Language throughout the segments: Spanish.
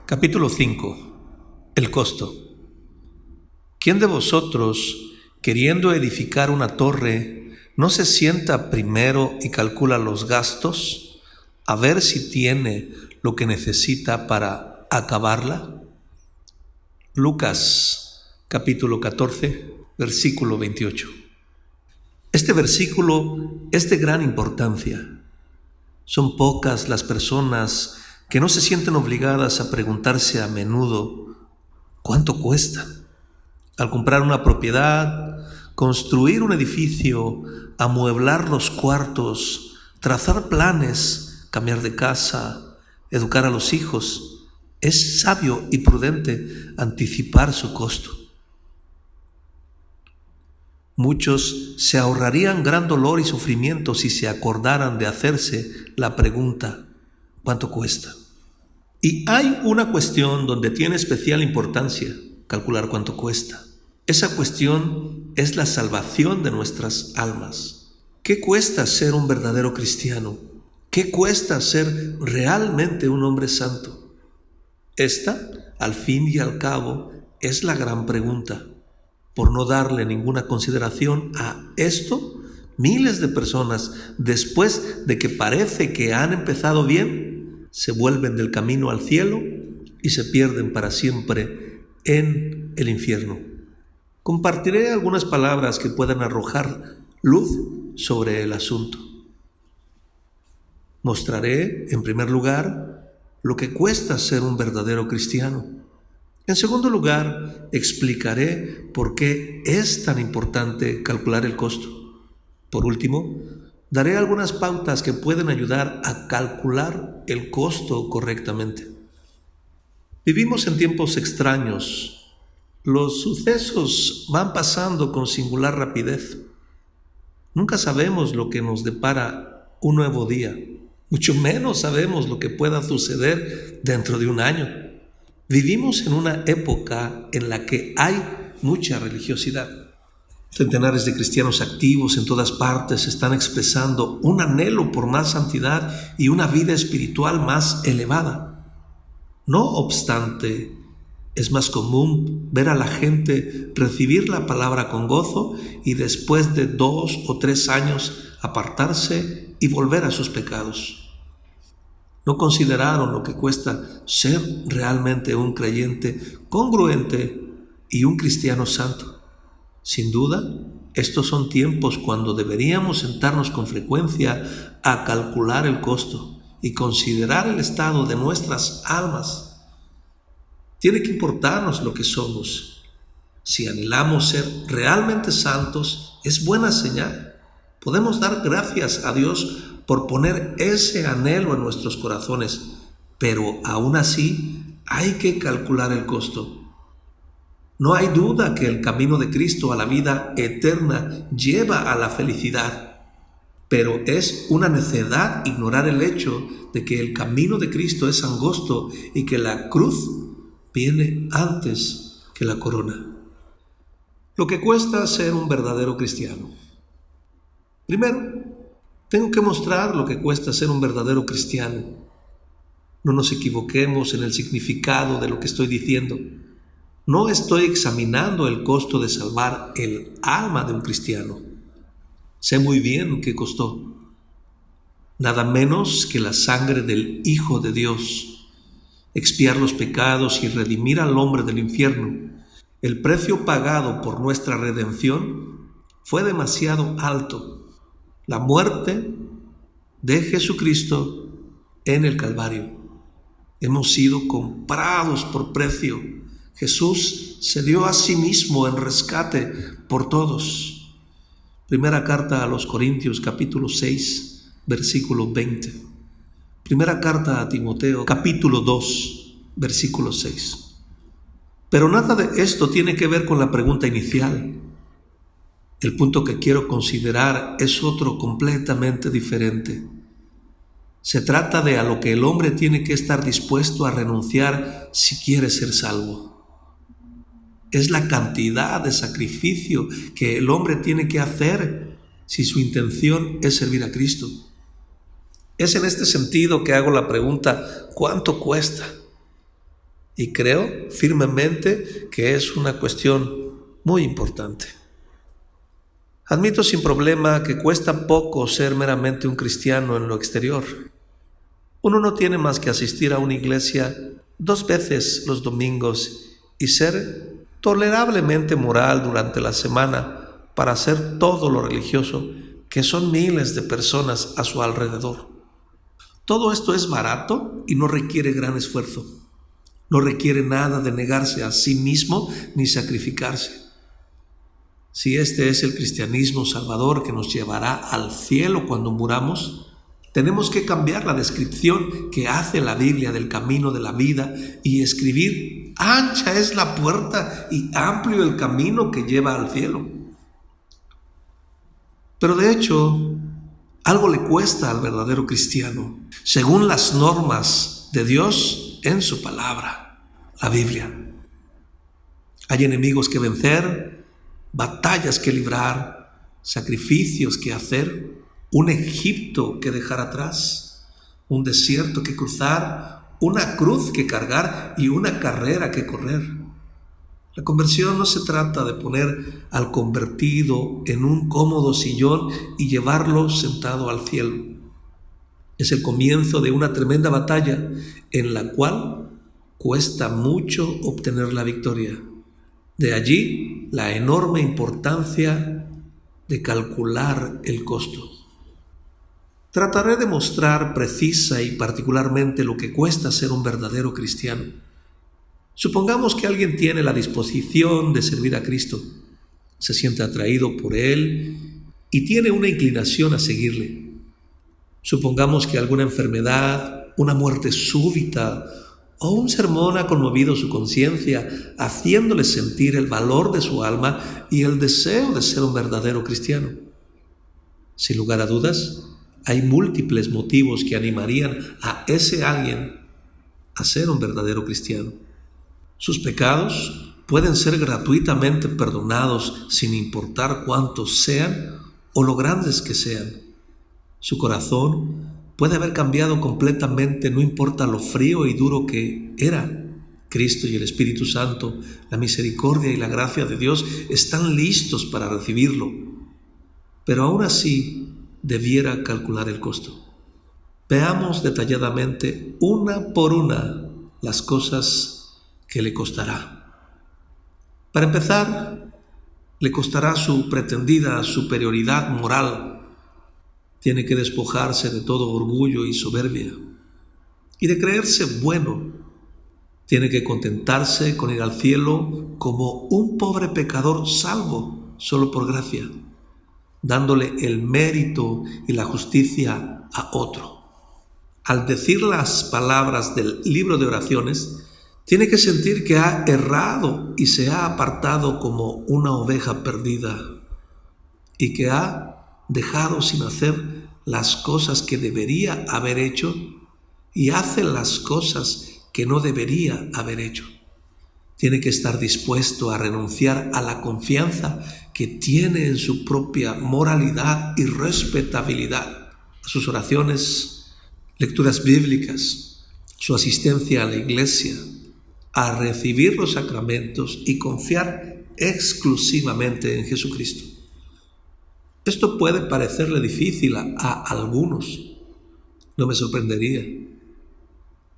Capítulo 5. El costo. ¿Quién de vosotros, queriendo edificar una torre, no se sienta primero y calcula los gastos, a ver si tiene lo que necesita para acabarla? Lucas, capítulo 14, versículo 28. Este versículo es de gran importancia. Son pocas las personas que no se sienten obligadas a preguntarse a menudo ¿cuánto cuesta? Al comprar una propiedad, construir un edificio, amueblar los cuartos, trazar planes, cambiar de casa, educar a los hijos, es sabio y prudente anticipar su costo. Muchos se ahorrarían gran dolor y sufrimiento si se acordaran de hacerse la pregunta ¿cuánto cuesta? Y hay una cuestión donde tiene especial importancia calcular cuánto cuesta. Esa cuestión es la salvación de nuestras almas. ¿Qué cuesta ser un verdadero cristiano? ¿Qué cuesta ser realmente un hombre santo? Esta, al fin y al cabo, es la gran pregunta. Por no darle ninguna consideración a esto, miles de personas, después de que parece que han empezado bien, se vuelven del camino al cielo y se pierden para siempre en el infierno. Compartiré algunas palabras que puedan arrojar luz sobre el asunto. Mostraré, en primer lugar, lo que cuesta ser un verdadero cristiano. En segundo lugar, explicaré por qué es tan importante calcular el costo. Por último, daré algunas pautas que pueden ayudar a calcular el costo correctamente. Vivimos en tiempos extraños. Los sucesos van pasando con singular rapidez. Nunca sabemos lo que nos depara un nuevo día. Mucho menos sabemos lo que pueda suceder dentro de un año. Vivimos en una época en la que hay mucha religiosidad. Centenares de cristianos activos en todas partes están expresando un anhelo por más santidad y una vida espiritual más elevada. No obstante, es más común ver a la gente recibir la palabra con gozo y después de 2 o 3 años apartarse y volver a sus pecados. No consideraron lo que cuesta ser realmente un creyente congruente y un cristiano santo. Sin duda, estos son tiempos cuando deberíamos sentarnos con frecuencia a calcular el costo y considerar el estado de nuestras almas. Tiene que importarnos lo que somos. Si anhelamos ser realmente santos, es buena señal. Podemos dar gracias a Dios por poner ese anhelo en nuestros corazones, pero aún así hay que calcular el costo. No hay duda que el camino de Cristo a la vida eterna lleva a la felicidad, pero es una necedad ignorar el hecho de que el camino de Cristo es angosto y que la cruz viene antes que la corona. Lo que cuesta ser un verdadero cristiano. Primero, tengo que mostrar lo que cuesta ser un verdadero cristiano. No nos equivoquemos en el significado de lo que estoy diciendo. No estoy examinando el costo de salvar el alma de un cristiano. Sé muy bien qué costó. Nada menos que la sangre del Hijo de Dios. Expiar los pecados y redimir al hombre del infierno. El precio pagado por nuestra redención fue demasiado alto. La muerte de Jesucristo en el Calvario. Hemos sido comprados por precio. Jesús se dio a sí mismo en rescate por todos. Primera carta a los Corintios, capítulo 6, versículo 20. Primera carta a Timoteo, capítulo 2, versículo 6. Pero nada de esto tiene que ver con la pregunta inicial. El punto que quiero considerar es otro completamente diferente. Se trata de a lo que el hombre tiene que estar dispuesto a renunciar si quiere ser salvo. Es la cantidad de sacrificio que el hombre tiene que hacer si su intención es servir a Cristo. Es en este sentido que hago la pregunta, ¿cuánto cuesta? y creo firmemente que es una cuestión muy importante. Admito sin problema que cuesta poco ser meramente un cristiano en lo exterior. Uno no tiene más que asistir a una iglesia 2 veces los domingos y ser tolerablemente moral durante la semana para hacer todo lo religioso, que son miles de personas a su alrededor. Todo esto es barato y no requiere gran esfuerzo. No requiere nada de negarse a sí mismo ni sacrificarse. Si este es el cristianismo salvador que nos llevará al cielo cuando muramos, tenemos que cambiar la descripción que hace la Biblia del camino de la vida y escribir: ancha es la puerta y amplio el camino que lleva al cielo. Pero de hecho, algo le cuesta al verdadero cristiano, según las normas de Dios en su palabra, la Biblia. Hay enemigos que vencer, batallas que librar, sacrificios que hacer, un Egipto que dejar atrás, un desierto que cruzar, una cruz que cargar y una carrera que correr. La conversión no se trata de poner al convertido en un cómodo sillón y llevarlo sentado al cielo. Es el comienzo de una tremenda batalla en la cual cuesta mucho obtener la victoria. De allí la enorme importancia de calcular el costo. Trataré de mostrar precisa y particularmente lo que cuesta ser un verdadero cristiano. Supongamos que alguien tiene la disposición de servir a Cristo, se siente atraído por Él y tiene una inclinación a seguirle. Supongamos que alguna enfermedad, una muerte súbita o un sermón ha conmovido su conciencia, haciéndole sentir el valor de su alma y el deseo de ser un verdadero cristiano. Sin lugar a dudas, hay múltiples motivos que animarían a ese alguien a ser un verdadero cristiano. Sus pecados pueden ser gratuitamente perdonados sin importar cuántos sean o lo grandes que sean. Su corazón puede haber cambiado completamente, no importa lo frío y duro que era. Cristo y el Espíritu Santo, la misericordia y la gracia de Dios están listos para recibirlo. Pero aún así debiera calcular el costo. Veamos detalladamente una por una las cosas que le costará. Para empezar, le costará su pretendida superioridad moral. Tiene que despojarse de todo orgullo y soberbia y de creerse bueno. Tiene que contentarse con ir al cielo como un pobre pecador salvo solo por gracia, dándole el mérito y la justicia a otro. Al decir las palabras del libro de oraciones, tiene que sentir que ha errado y se ha apartado como una oveja perdida y que ha dejado sin hacer las cosas que debería haber hecho y hace las cosas que no debería haber hecho. Tiene que estar dispuesto a renunciar a la confianza que tiene en su propia moralidad y respetabilidad, a sus oraciones, lecturas bíblicas, su asistencia a la iglesia, a recibir los sacramentos y confiar exclusivamente en Jesucristo. Esto puede parecerle difícil a algunos. No me sorprendería.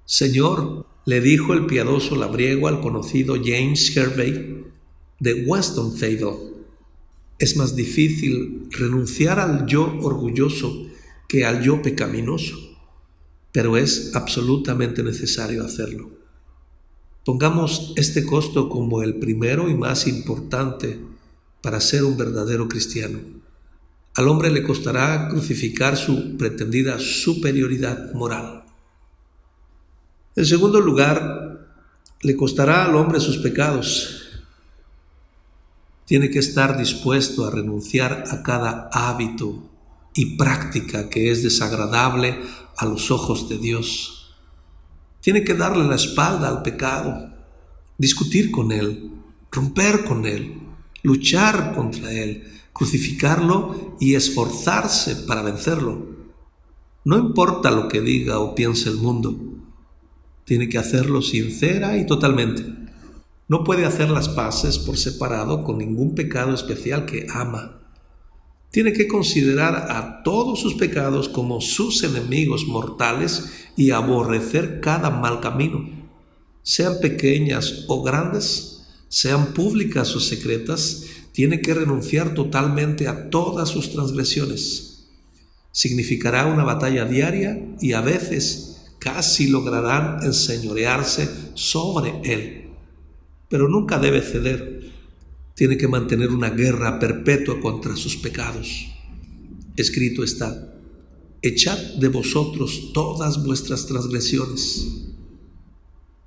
Señor, le dijo el piadoso labriego al conocido James Hervey de Westonfable, es más difícil renunciar al yo orgulloso que al yo pecaminoso, pero es absolutamente necesario hacerlo. Pongamos este costo como el primero y más importante para ser un verdadero cristiano. Al hombre le costará crucificar su pretendida superioridad moral. En segundo lugar, le costará al hombre sus pecados. Tiene que estar dispuesto a renunciar a cada hábito y práctica que es desagradable a los ojos de Dios. Tiene que darle la espalda al pecado, discutir con él, romper con él, luchar contra él, crucificarlo y esforzarse para vencerlo. No importa lo que diga o piense el mundo. Tiene que hacerlo sincera y totalmente. No puede hacer las paces por separado con ningún pecado especial que ama. Tiene que considerar a todos sus pecados como sus enemigos mortales y aborrecer cada mal camino, sean pequeñas o grandes, sean públicas o secretas. Tiene que renunciar totalmente a todas sus transgresiones. Significará una batalla diaria y a veces casi lograrán enseñorearse sobre él, pero nunca debe ceder. Tiene que mantener una guerra perpetua contra sus pecados. Escrito está: echad de vosotros todas vuestras transgresiones.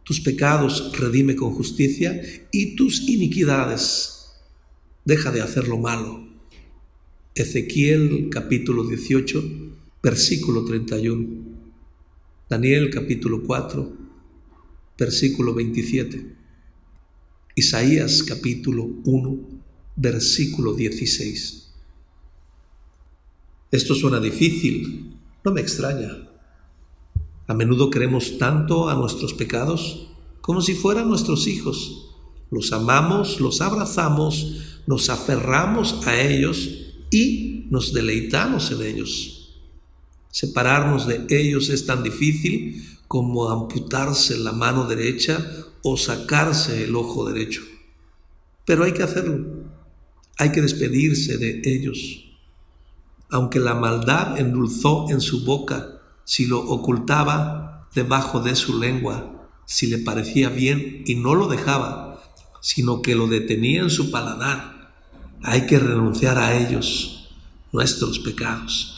Tus pecados redime con justicia y tus iniquidades deja de hacer lo malo. Ezequiel capítulo 18, versículo 31. Daniel capítulo 4, versículo 27. Isaías capítulo 1, versículo 16. Esto suena difícil, no me extraña. A menudo queremos tanto a nuestros pecados como si fueran nuestros hijos. Los amamos, los abrazamos, nos aferramos a ellos y nos deleitamos en ellos. Separarnos de ellos es tan difícil como amputarse la mano derecha o sacarse el ojo derecho. Pero hay que hacerlo. Hay que despedirse de ellos. Aunque la maldad endulzó en su boca, si lo ocultaba debajo de su lengua, si le parecía bien y no lo dejaba, sino que lo detenía en su paladar, hay que renunciar a ellos, nuestros pecados,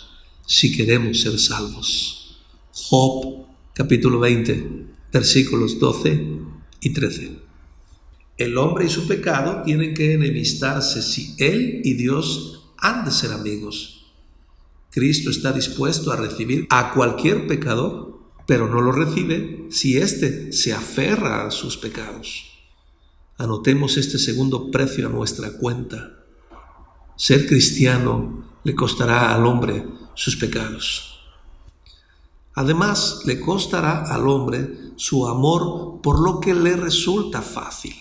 si queremos ser salvos. Job capítulo 20, versículos 12 y 13. El hombre y su pecado tienen que enemistarse si él y Dios han de ser amigos. Cristo está dispuesto a recibir a cualquier pecador, pero no lo recibe si éste se aferra a sus pecados. Anotemos este segundo precio a nuestra cuenta. Ser cristiano le costará al hombre sus pecados. Además, le costará al hombre su amor por lo que le resulta fácil.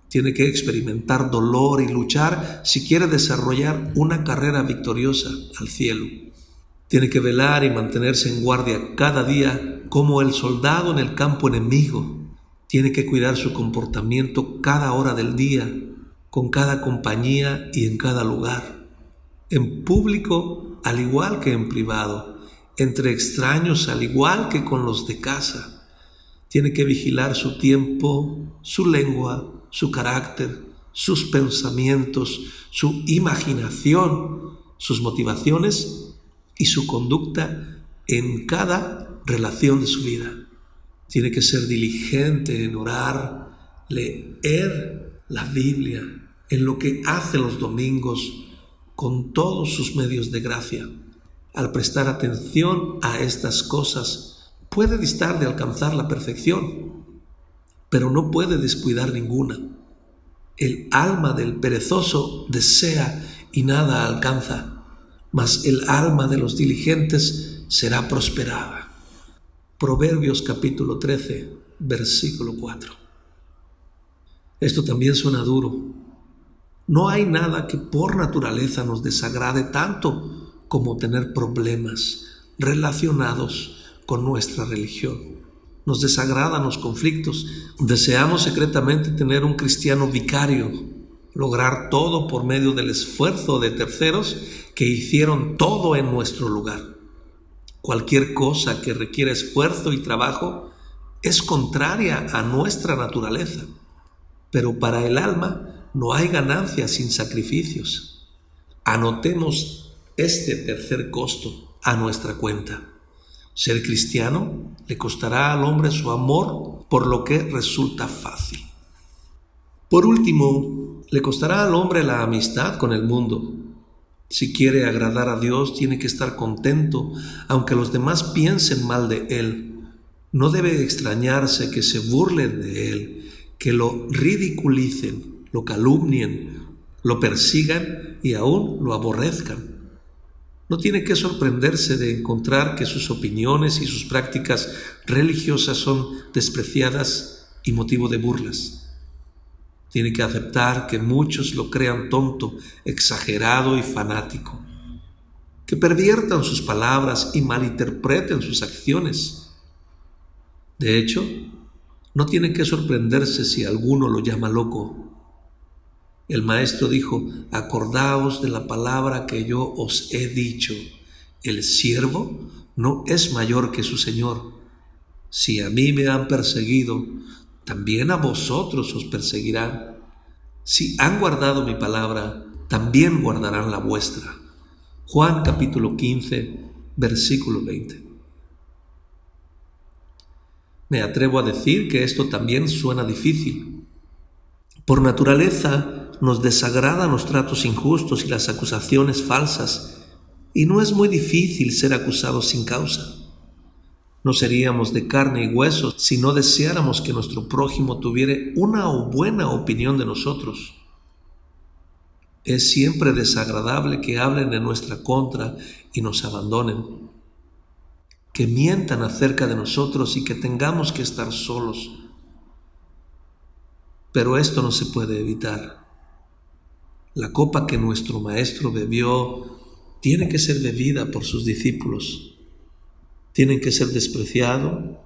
Tiene que experimentar dolor y luchar si quiere desarrollar una carrera victoriosa al cielo. Tiene que velar y mantenerse en guardia cada día como el soldado en el campo enemigo. Tiene que cuidar su comportamiento cada hora del día, con cada compañía y en cada lugar. En público, al igual que en privado. Entre extraños, al igual que con los de casa. Tiene que vigilar su tiempo, su lengua, su carácter, sus pensamientos, su imaginación, sus motivaciones y su conducta en cada relación de su vida. Tiene que ser diligente en orar, leer la Biblia, en lo que hace los domingos, con todos sus medios de gracia. Al prestar atención a estas cosas, puede distar de alcanzar la perfección, pero no puede descuidar ninguna. El alma del perezoso desea y nada alcanza, mas el alma de los diligentes será prosperada. Proverbios capítulo 13, versículo 4. Esto también suena duro. No hay nada que por naturaleza nos desagrade tanto como tener problemas relacionados con nuestra religión. Nos desagradan los conflictos. Deseamos secretamente tener un cristiano vicario, lograr todo por medio del esfuerzo de terceros que hicieron todo en nuestro lugar. Cualquier cosa que requiera esfuerzo y trabajo es contraria a nuestra naturaleza, pero para el alma no hay ganancia sin sacrificios. Anotemos este tercer costo a nuestra cuenta. Ser cristiano le costará al hombre su amor por lo que resulta fácil. Por último, le costará al hombre la amistad con el mundo. Si quiere agradar a Dios, tiene que estar contento, aunque los demás piensen mal de él. No debe extrañarse que se burlen de él, que lo ridiculicen, lo calumnien, lo persigan y aún lo aborrezcan. No tiene que sorprenderse de encontrar que sus opiniones y sus prácticas religiosas son despreciadas y motivo de burlas. Tiene que aceptar que muchos lo crean tonto, exagerado y fanático, que perviertan sus palabras y malinterpreten sus acciones. De hecho, no tiene que sorprenderse si alguno lo llama loco. El maestro dijo: acordaos de la palabra que yo os he dicho, el siervo no es mayor que su señor. Si a mí me han perseguido, también a vosotros os perseguirán. Si han guardado mi palabra, también guardarán la vuestra. Juan capítulo 15, versículo 20. Me atrevo a decir que esto también suena difícil. Por naturaleza nos desagradan los tratos injustos y las acusaciones falsas, y no es muy difícil ser acusados sin causa. No seríamos de carne y hueso si no deseáramos que nuestro prójimo tuviera una buena opinión de nosotros. Es siempre desagradable que hablen en nuestra contra y nos abandonen, que mientan acerca de nosotros y que tengamos que estar solos. Pero esto no se puede evitar. La copa que nuestro Maestro bebió tiene que ser bebida por sus discípulos. Tienen que ser despreciado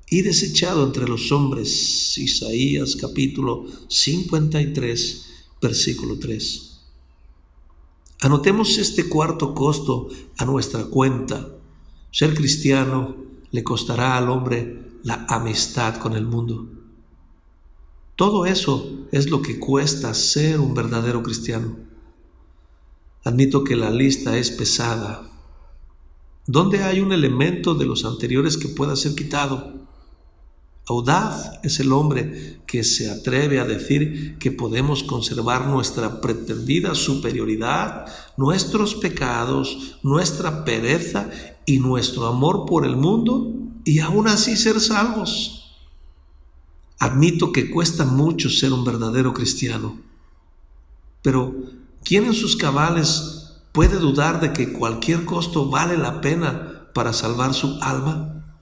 y desechado entre los hombres. Isaías capítulo 53, versículo 3. Anotemos este cuarto costo a nuestra cuenta. Ser cristiano le costará al hombre la amistad con el mundo. Todo eso es lo que cuesta ser un verdadero cristiano. Admito que la lista es pesada. ¿Dónde hay un elemento de los anteriores que pueda ser quitado? Audaz es el hombre que se atreve a decir que podemos conservar nuestra pretendida superioridad, nuestros pecados, nuestra pereza y nuestro amor por el mundo y aún así ser salvos. Admito que cuesta mucho ser un verdadero cristiano, pero ¿quién en sus cabales puede dudar de que cualquier costo vale la pena para salvar su alma?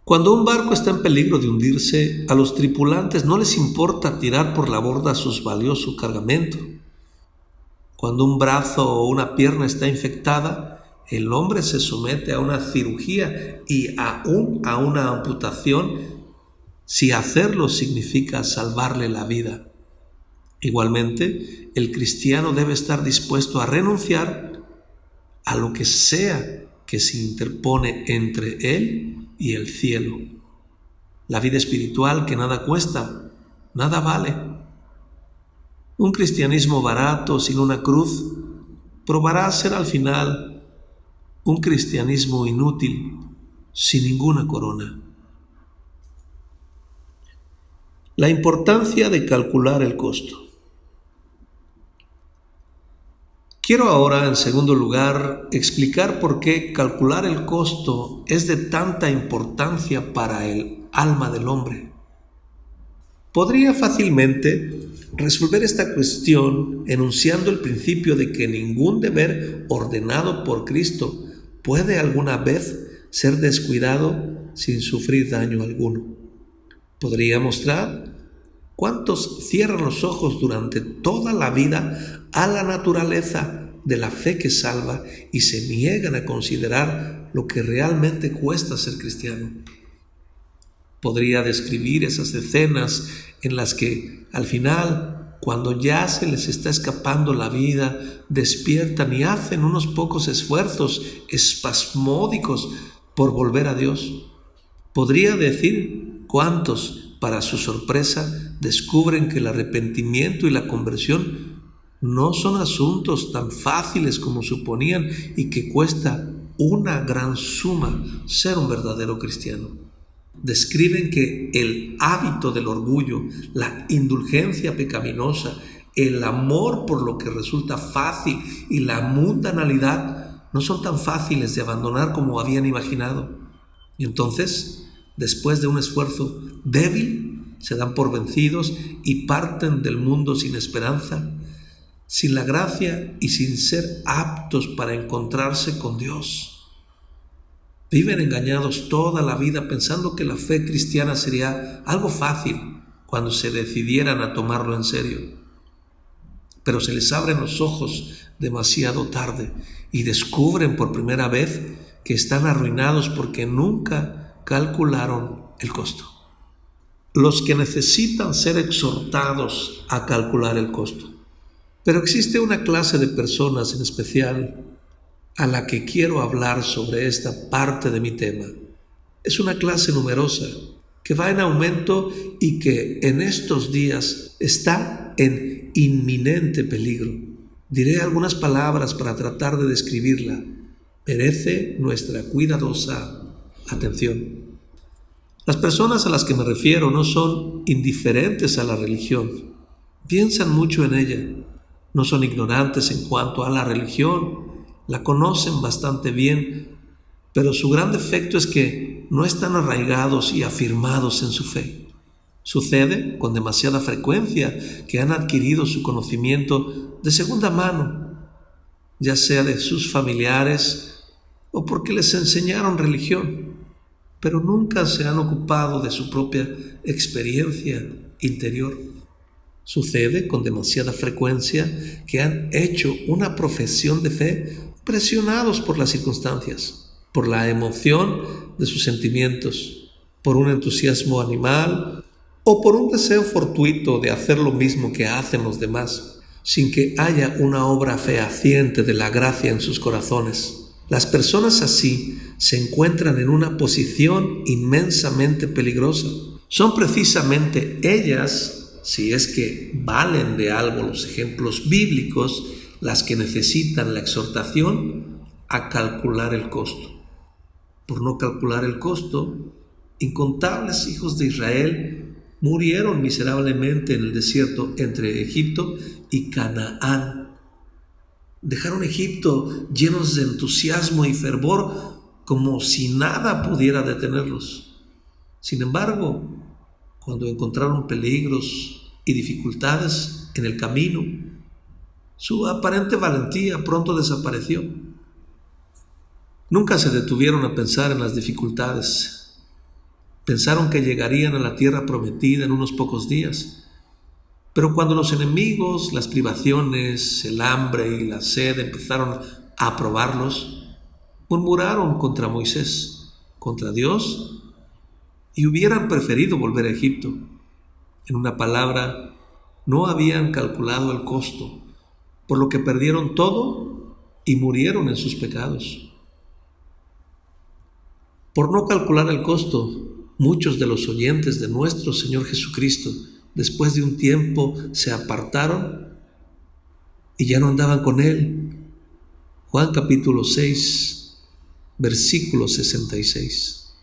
Cuando un barco está en peligro de hundirse, a los tripulantes no les importa tirar por la borda su valioso cargamento. Cuando un brazo o una pierna está infectada, el hombre se somete a una cirugía y aún a una amputación si hacerlo significa salvarle la vida. Igualmente, el cristiano debe estar dispuesto a renunciar a lo que sea que se interpone entre él y el cielo. La vida espiritual que nada cuesta, nada vale. Un cristianismo barato sin una cruz probará ser al final un cristianismo inútil sin ninguna corona. La importancia de calcular el costo. Quiero ahora, en segundo lugar, explicar por qué calcular el costo es de tanta importancia para el alma del hombre. Podría fácilmente resolver esta cuestión enunciando el principio de que ningún deber ordenado por Cristo puede alguna vez ser descuidado sin sufrir daño alguno. Podría mostrar cuántos cierran los ojos durante toda la vida a la naturaleza de la fe que salva y se niegan a considerar lo que realmente cuesta ser cristiano. Podría describir esas escenas en las que, al final, cuando ya se les está escapando la vida, despiertan y hacen unos pocos esfuerzos espasmódicos por volver a Dios. Podría decir cuántos, para su sorpresa, descubren que el arrepentimiento y la conversión no son asuntos tan fáciles como suponían y que cuesta una gran suma ser un verdadero cristiano. Describen que el hábito del orgullo, la indulgencia pecaminosa, el amor por lo que resulta fácil y la mundanalidad no son tan fáciles de abandonar como habían imaginado. Y entonces, después de un esfuerzo débil, se dan por vencidos y parten del mundo sin esperanza. sin la gracia y sin ser aptos para encontrarse con Dios. Viven engañados toda la vida pensando que la fe cristiana sería algo fácil cuando se decidieran a tomarlo en serio. Pero se les abren los ojos demasiado tarde y descubren por primera vez que están arruinados porque nunca calcularon el costo. Los que necesitan ser exhortados a calcular el costo. Pero existe una clase de personas en especial a la que quiero hablar sobre esta parte de mi tema. Es una clase numerosa que va en aumento y que en estos días está en inminente peligro. Diré algunas palabras para tratar de describirla. Merece nuestra cuidadosa atención. Las personas a las que me refiero no son indiferentes a la religión. Piensan mucho en ella. No son ignorantes en cuanto a la religión. La conocen bastante bien, pero su gran defecto es que no están arraigados y afirmados en su fe. Sucede con demasiada frecuencia que han adquirido su conocimiento de segunda mano, ya sea de sus familiares o porque les enseñaron religión, pero nunca se han ocupado de su propia experiencia interior. Sucede con demasiada frecuencia que han hecho una profesión de fe presionados por las circunstancias, por la emoción de sus sentimientos, por un entusiasmo animal o por un deseo fortuito de hacer lo mismo que hacen los demás, sin que haya una obra fehaciente de la gracia en sus corazones. Las personas así se encuentran en una posición inmensamente peligrosa. Son precisamente ellas, si es que valen de algo los ejemplos bíblicos, las que necesitan la exhortación a calcular el costo. Por no calcular el costo, incontables hijos de Israel murieron miserablemente en el desierto entre Egipto y Canaán. Dejaron Egipto llenos de entusiasmo y fervor, como si nada pudiera detenerlos. Sin embargo, cuando encontraron peligros y dificultades en el camino, su aparente valentía pronto desapareció. Nunca se detuvieron a pensar en las dificultades. Pensaron que llegarían a la tierra prometida en unos pocos días. Pero cuando los enemigos, las privaciones, el hambre y la sed empezaron a probarlos, murmuraron contra Moisés, contra Dios, y hubieran preferido volver a Egipto. En una palabra, no habían calculado el costo, por lo que perdieron todo y murieron en sus pecados. Por no calcular el costo, muchos de los oyentes de nuestro Señor Jesucristo, después de un tiempo, se apartaron y ya no andaban con Él. Juan capítulo 6, versículo 66.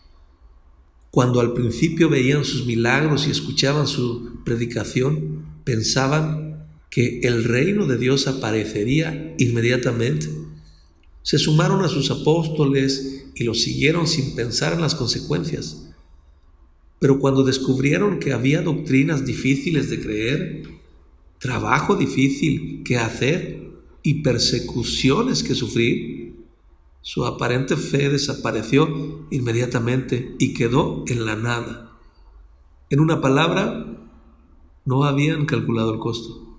Cuando al principio veían sus milagros y escuchaban su predicación, pensaban que el reino de Dios aparecería inmediatamente. Se sumaron a sus apóstoles y los siguieron sin pensar en las consecuencias. Pero cuando descubrieron que había doctrinas difíciles de creer, trabajo difícil que hacer y persecuciones que sufrir, su aparente fe desapareció inmediatamente y quedó en la nada. En una palabra, no habían calculado el costo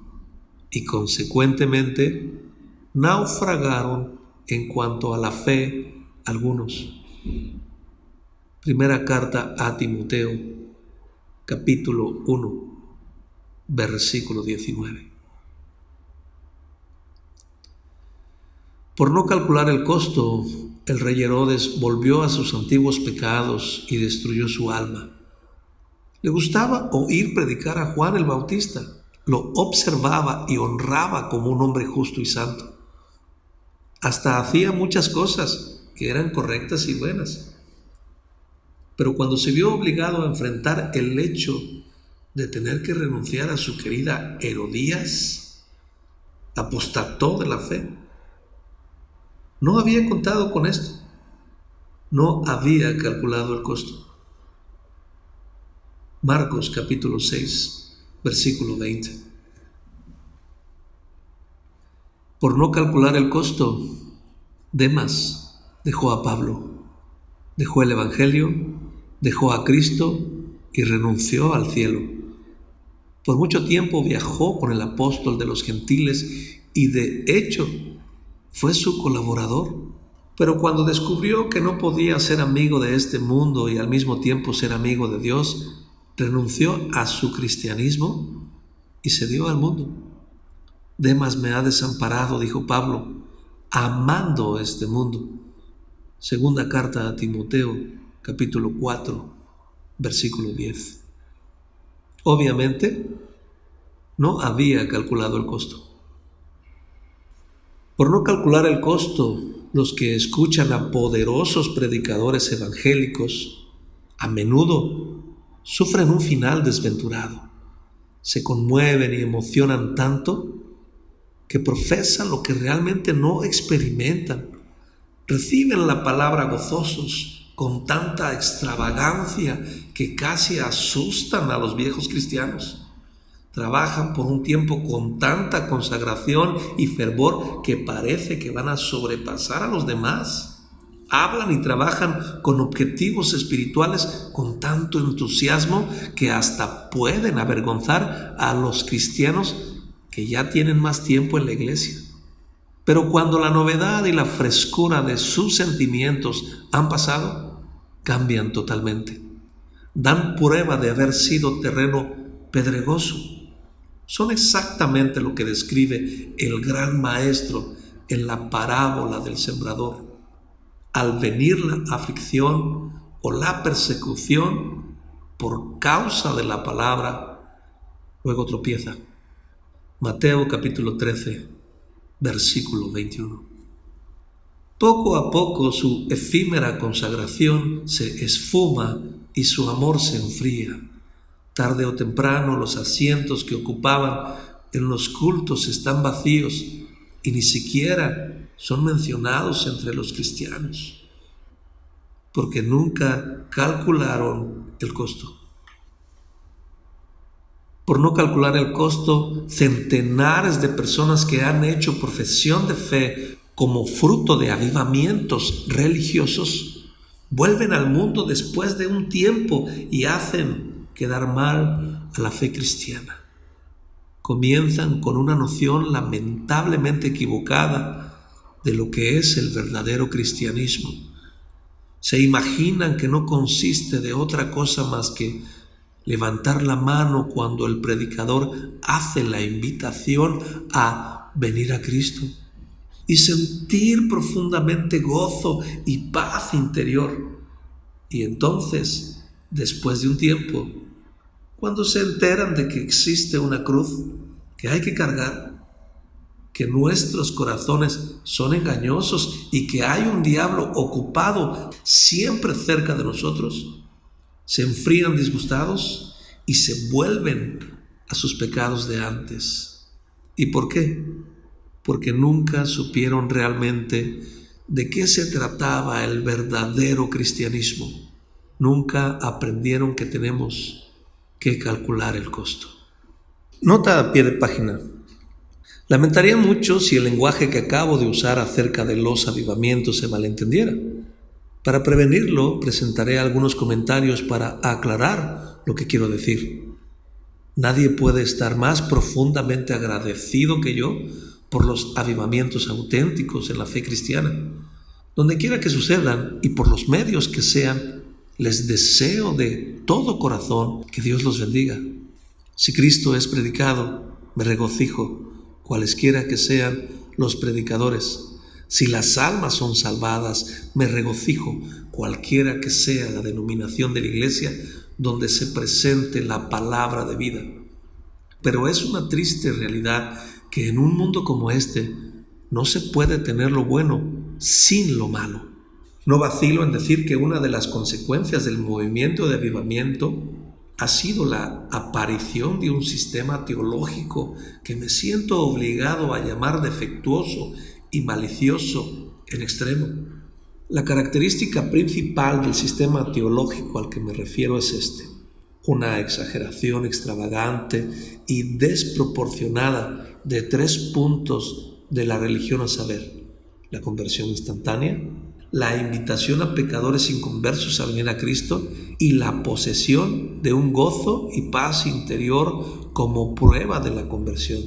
y consecuentemente naufragaron en cuanto a la fe algunos. Primera carta a Timoteo, capítulo 1, versículo 19. Por no calcular el costo, el rey Herodes volvió a sus antiguos pecados y destruyó su alma. Le gustaba oír predicar a Juan el Bautista. Lo observaba y honraba como un hombre justo y santo. Hasta hacía muchas cosas que eran correctas y buenas. Pero cuando se vio obligado a enfrentar el hecho de tener que renunciar a su querida Herodías, apostató de la fe. No había contado con esto. No había calculado el costo. Marcos capítulo 6, versículo 20. Por no calcular el costo, Demas dejó a Pablo, dejó el Evangelio, dejó a Cristo y renunció al cielo. Por mucho tiempo viajó con el apóstol de los gentiles y de hecho fue su colaborador. Pero cuando descubrió que no podía ser amigo de este mundo y al mismo tiempo ser amigo de Dios, renunció a su cristianismo y se dio al mundo. Demas me ha desamparado, dijo Pablo, amando este mundo. Segunda carta a Timoteo, capítulo 4, versículo 10. Obviamente, no había calculado el costo. Por no calcular el costo, los que escuchan a poderosos predicadores evangélicos a menudo sufren un final desventurado. Se conmueven y emocionan tanto que profesan lo que realmente no experimentan. Reciben la palabra gozosos con tanta extravagancia que casi asustan a los viejos cristianos. Trabajan por un tiempo con tanta consagración y fervor que parece que van a sobrepasar a los demás. Hablan y trabajan con objetivos espirituales con tanto entusiasmo que hasta pueden avergonzar a los cristianos que ya tienen más tiempo en la iglesia. Pero cuando la novedad y la frescura de sus sentimientos han pasado, cambian totalmente. Dan prueba de haber sido terreno pedregoso. Son exactamente lo que describe el gran maestro en la parábola del sembrador. Al venir la aflicción o la persecución por causa de la palabra, luego tropieza. Mateo capítulo 13, versículo 21. Poco a poco su efímera consagración se esfuma y su amor se enfría. Tarde o temprano los asientos que ocupaban en los cultos están vacíos y ni siquiera son mencionados entre los cristianos, porque nunca calcularon el costo. Por no calcular el costo, centenares de personas que han hecho profesión de fe como fruto de avivamientos religiosos vuelven al mundo después de un tiempo y hacen quedar mal a la fe cristiana. Comienzan con una noción lamentablemente equivocada de lo que es el verdadero cristianismo. Se imaginan que no consiste de otra cosa más que levantar la mano cuando el predicador hace la invitación a venir a Cristo y sentir profundamente gozo y paz interior. Y entonces, después de un tiempo, cuando se enteran de que existe una cruz que hay que cargar, que nuestros corazones son engañosos y que hay un diablo ocupado siempre cerca de nosotros, se enfrían disgustados y se vuelven a sus pecados de antes. ¿Y por qué? Porque nunca supieron realmente de qué se trataba el verdadero cristianismo. Nunca aprendieron que tenemos que calcular el costo. Nota a pie de página. Lamentaría mucho si el lenguaje que acabo de usar acerca de los avivamientos se malentendiera. Para prevenirlo, presentaré algunos comentarios para aclarar lo que quiero decir. Nadie puede estar más profundamente agradecido que yo por los avivamientos auténticos en la fe cristiana. Donde quiera que sucedan y por los medios que sean, les deseo de todo corazón que Dios los bendiga. Si Cristo es predicado, me regocijo, cualesquiera que sean los predicadores. Si las almas son salvadas, me regocijo, cualquiera que sea la denominación de la iglesia donde se presente la palabra de vida. Pero es una triste realidad que en un mundo como este no se puede tener lo bueno sin lo malo. No vacilo en decir que una de las consecuencias del movimiento de avivamiento ha sido la aparición de un sistema teológico que me siento obligado a llamar defectuoso y malicioso en extremo. La característica principal del sistema teológico al que me refiero es una exageración extravagante y desproporcionada de 3 puntos de la religión, a saber, la conversión instantánea, la invitación a pecadores inconversos a venir a Cristo y la posesión de un gozo y paz interior como prueba de la conversión.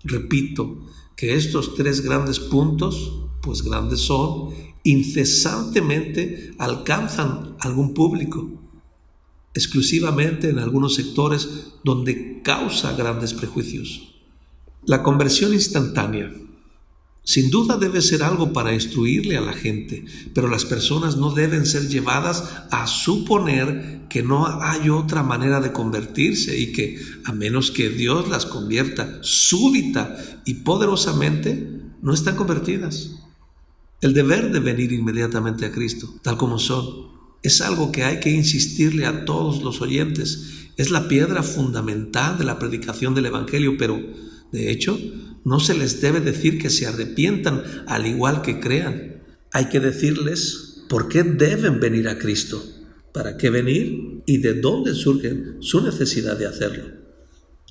Repito que estos tres grandes puntos, pues grandes son, incesantemente alcanzan algún público, exclusivamente en algunos sectores donde causa grandes prejuicios. La conversión instantánea sin duda debe ser algo para instruirle a la gente, pero las personas no deben ser llevadas a suponer que no hay otra manera de convertirse y que, a menos que Dios las convierta súbita y poderosamente, no están convertidas. El deber de venir inmediatamente a Cristo, tal como son, es algo que hay que insistirle a todos los oyentes. Es la piedra fundamental de la predicación del Evangelio, pero, de hecho, no se les debe decir que se arrepientan al igual que crean. Hay que decirles por qué deben venir a Cristo, para qué venir y de dónde surge su necesidad de hacerlo.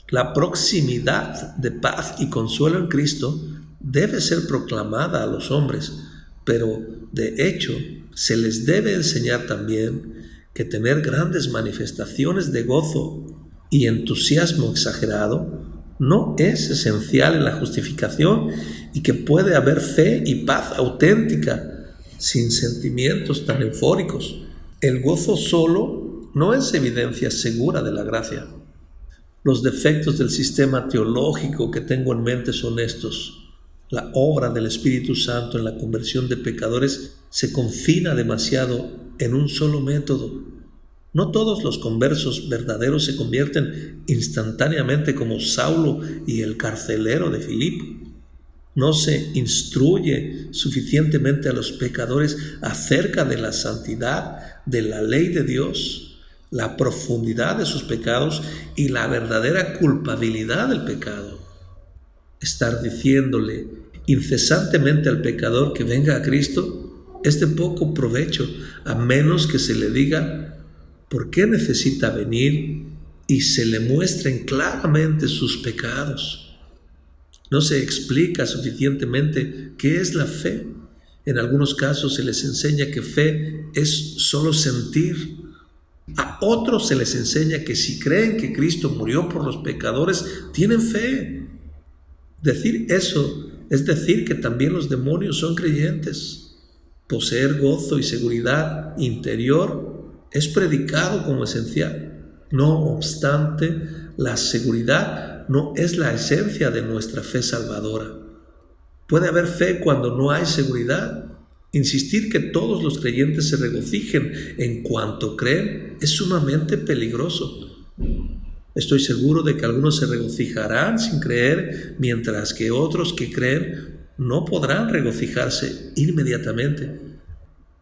La proximidad de paz y consuelo en Cristo debe ser proclamada a los hombres, pero de hecho se les debe enseñar también que tener grandes manifestaciones de gozo y entusiasmo exagerado no es esencial en la justificación y que puede haber fe y paz auténtica sin sentimientos tan eufóricos. El gozo solo no es evidencia segura de la gracia. Los defectos del sistema teológico que tengo en mente son estos. La obra del Espíritu Santo en la conversión de pecadores se confina demasiado en un solo método. No todos los conversos verdaderos se convierten instantáneamente como Saulo y el carcelero de Filipo. No se instruye suficientemente a los pecadores acerca de la santidad de la ley de Dios, la profundidad de sus pecados y la verdadera culpabilidad del pecado. Estar diciéndole incesantemente al pecador que venga a Cristo es de poco provecho, a menos que se le diga por qué necesita venir y se le muestren claramente sus pecados. No se explica suficientemente qué es la fe. En algunos casos se les enseña que fe es solo sentir. A otros se les enseña que si creen que Cristo murió por los pecadores, tienen fe. Decir eso es decir que también los demonios son creyentes. Poseer gozo y seguridad interior es predicado como esencial. No obstante, la seguridad no es la esencia de nuestra fe salvadora. Puede haber fe cuando no hay seguridad. Insistir que todos los creyentes se regocijen en cuanto creen es sumamente peligroso. Estoy seguro de que algunos se regocijarán sin creer, mientras que otros que creen no podrán regocijarse inmediatamente.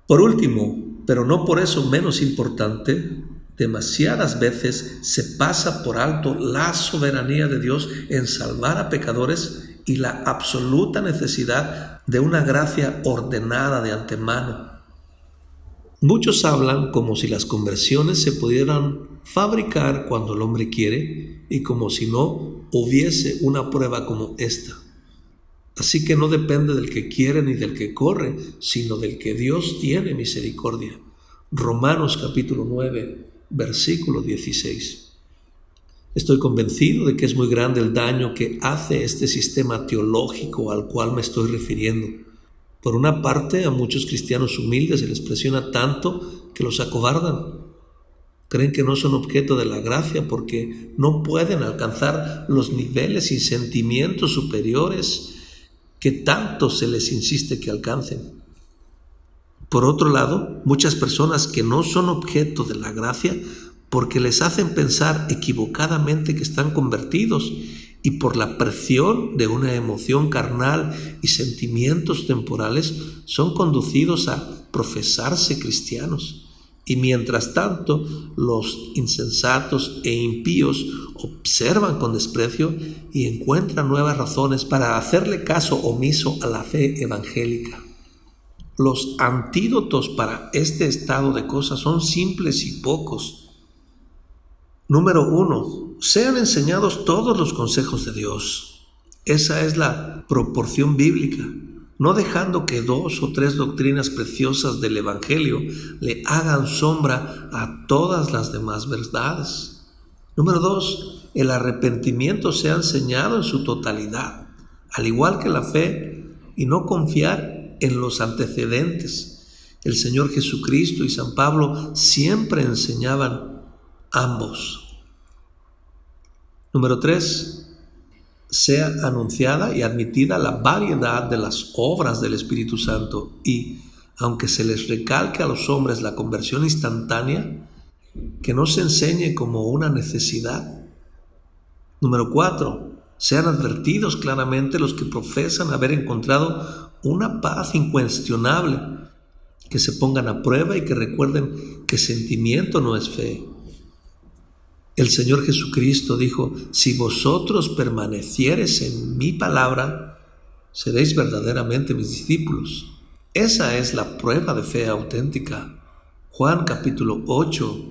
Por último, pero no por eso menos importante, demasiadas veces se pasa por alto la soberanía de Dios en salvar a pecadores y la absoluta necesidad de una gracia ordenada de antemano. Muchos hablan como si las conversiones se pudieran fabricar cuando el hombre quiere y como si no hubiese una prueba como esta. Así que no depende del que quiere ni del que corre, sino del que Dios tiene misericordia. Romanos capítulo 9, versículo 16. Estoy convencido de que es muy grande el daño que hace este sistema teológico al cual me estoy refiriendo. Por una parte, a muchos cristianos humildes se les presiona tanto que los acobardan. Creen que no son objeto de la gracia porque no pueden alcanzar los niveles y sentimientos superiores que tanto se les insiste que alcancen. Por otro lado, muchas personas que no son objeto de la gracia porque les hacen pensar equivocadamente que están convertidos y por la presión de una emoción carnal y sentimientos temporales son conducidos a profesarse cristianos. Y mientras tanto, los insensatos e impíos observan con desprecio y encuentran nuevas razones para hacerle caso omiso a la fe evangélica. Los antídotos para este estado de cosas son simples y pocos. Número 1. Sean enseñados todos los consejos de Dios. Esa es la proporción bíblica, no dejando que 2 o 3 doctrinas preciosas del Evangelio le hagan sombra a todas las demás verdades. Número 2, el arrepentimiento sea enseñado en su totalidad, al igual que la fe, y no confiar en los antecedentes. El Señor Jesucristo y San Pablo siempre enseñaban ambos. Número 3, sea anunciada y admitida la variedad de las obras del Espíritu Santo y, aunque se les recalque a los hombres la conversión instantánea, que no se enseñe como una necesidad. Número 4, sean advertidos claramente los que profesan haber encontrado una paz incuestionable, que se pongan a prueba y que recuerden que sentimiento no es fe. El Señor Jesucristo dijo: si vosotros permaneciereis en mi palabra, seréis verdaderamente mis discípulos. Esa es la prueba de fe auténtica. Juan capítulo 8,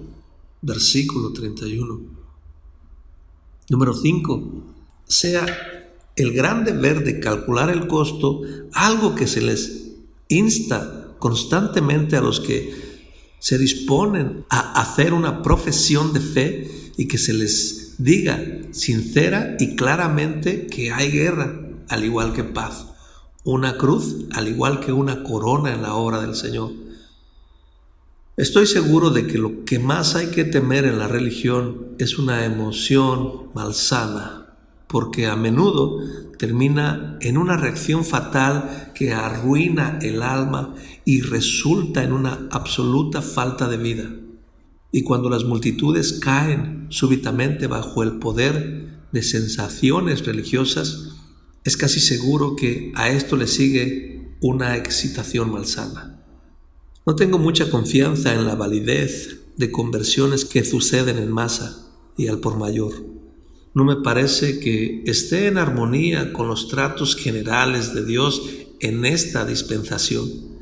versículo 31. Número 5. Sea el gran deber de calcular el costo algo que se les insta constantemente a los que se disponen a hacer una profesión de fe, y que se les diga sincera y claramente que hay guerra, al igual que paz, una cruz, al igual que una corona en la obra del Señor. Estoy seguro de que lo que más hay que temer en la religión es una emoción malsana, porque a menudo termina en una reacción fatal que arruina el alma y resulta en una absoluta falta de vida. Y cuando las multitudes caen súbitamente bajo el poder de sensaciones religiosas, es casi seguro que a esto le sigue una excitación malsana. No tengo mucha confianza en la validez de conversiones que suceden en masa y al por mayor. No me parece que esté en armonía con los tratos generales de Dios en esta dispensación.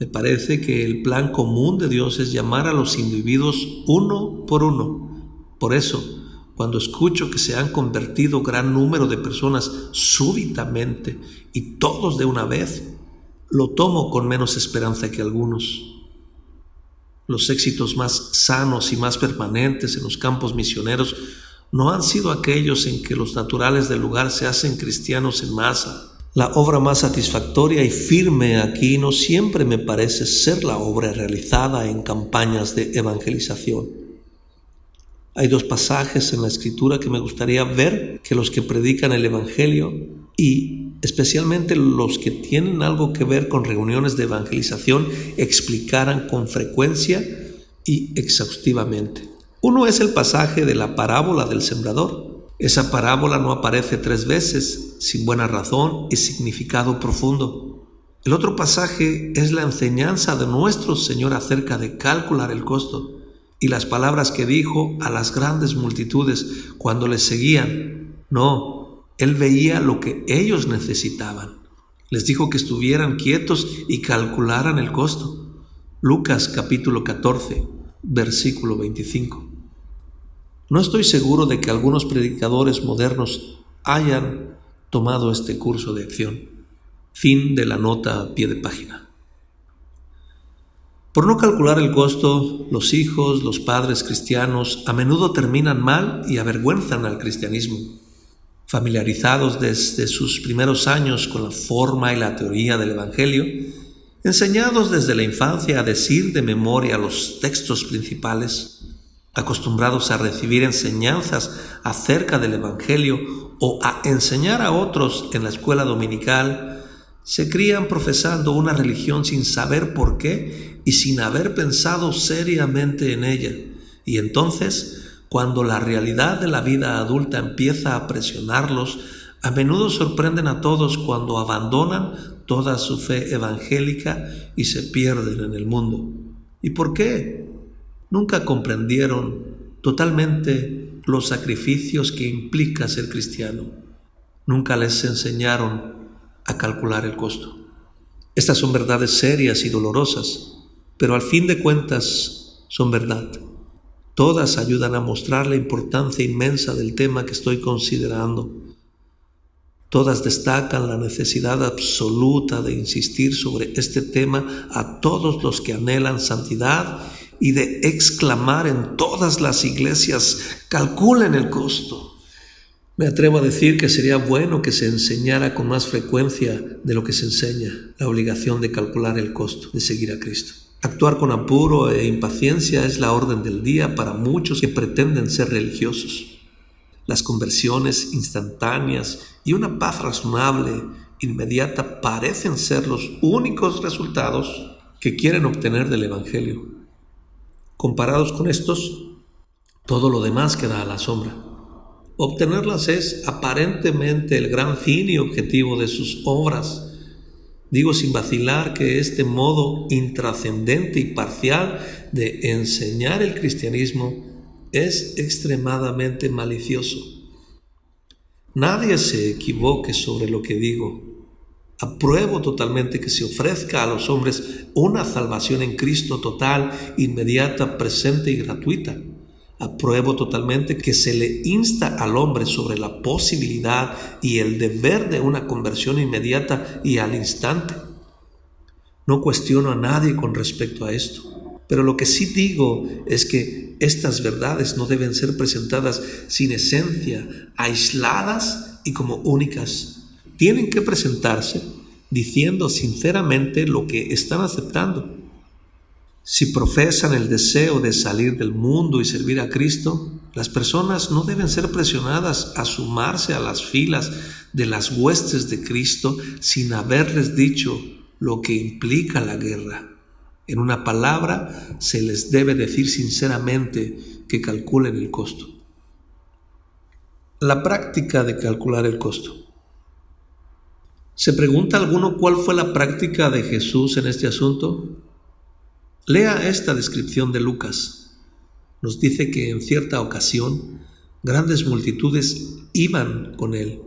Me parece que el plan común de Dios es llamar a los individuos uno por uno. Por eso, cuando escucho que se han convertido gran número de personas súbitamente y todos de una vez, lo tomo con menos esperanza que algunos. Los éxitos más sanos y más permanentes en los campos misioneros no han sido aquellos en que los naturales del lugar se hacen cristianos en masa. La obra más satisfactoria y firme aquí no siempre me parece ser la obra realizada en campañas de evangelización. Hay 2 pasajes en la Escritura que me gustaría ver que los que predican el Evangelio, y especialmente los que tienen algo que ver con reuniones de evangelización, explicaran con frecuencia y exhaustivamente. Uno es el pasaje de la parábola del sembrador. Esa parábola no aparece 3 veces, sin buena razón y significado profundo. El otro pasaje es la enseñanza de nuestro Señor acerca de calcular el costo y las palabras que dijo a las grandes multitudes cuando le seguían. No, Él veía lo que ellos necesitaban. Les dijo que estuvieran quietos y calcularan el costo. Lucas capítulo 14, versículo 25. No estoy seguro de que algunos predicadores modernos hayan tomado este curso de acción. Fin de la nota a pie de página. Por no calcular el costo, los hijos, los padres cristianos a menudo terminan mal y avergüenzan al cristianismo. Familiarizados desde sus primeros años con la forma y la teoría del Evangelio, enseñados desde la infancia a decir de memoria los textos principales, acostumbrados a recibir enseñanzas acerca del Evangelio o a enseñar a otros en la escuela dominical, se crían profesando una religión sin saber por qué y sin haber pensado seriamente en ella. Y entonces, cuando la realidad de la vida adulta empieza a presionarlos, a menudo sorprenden a todos cuando abandonan toda su fe evangélica y se pierden en el mundo. ¿Y por qué? Nunca comprendieron totalmente los sacrificios que implica ser cristiano. Nunca les enseñaron a calcular el costo. Estas son verdades serias y dolorosas, pero al fin de cuentas son verdad. Todas ayudan a mostrar la importancia inmensa del tema que estoy considerando. Todas destacan la necesidad absoluta de insistir sobre este tema a todos los que anhelan santidad y de exclamar en todas las iglesias: calculen el costo. Me atrevo a decir que sería bueno que se enseñara con más frecuencia de lo que se enseña la obligación de calcular el costo de seguir a Cristo. Actuar con apuro e impaciencia es la orden del día para muchos que pretenden ser religiosos. Las conversiones instantáneas y una paz razonable, inmediata, parecen ser los únicos resultados que quieren obtener del Evangelio. Comparados con estos, todo lo demás queda a la sombra. Obtenerlas es aparentemente el gran fin y objetivo de sus obras. Digo sin vacilar que este modo intrascendente y parcial de enseñar el cristianismo es extremadamente malicioso. Nadie se equivoque sobre lo que digo. Apruebo totalmente que se ofrezca a los hombres una salvación en Cristo total, inmediata, presente y gratuita. Apruebo totalmente que se le insta al hombre sobre la posibilidad y el deber de una conversión inmediata y al instante. No cuestiono a nadie con respecto a esto. Pero lo que sí digo es que estas verdades no deben ser presentadas sin esencia, aisladas y como únicas. Tienen que presentarse diciendo sinceramente lo que están aceptando. Si profesan el deseo de salir del mundo y servir a Cristo, las personas no deben ser presionadas a sumarse a las filas de las huestes de Cristo sin haberles dicho lo que implica la guerra. En una palabra, se les debe decir sinceramente que calculen el costo. La práctica de calcular el costo. ¿Se pregunta alguno cuál fue la práctica de Jesús en este asunto? Lea esta descripción de Lucas. Nos dice que en cierta ocasión grandes multitudes iban con él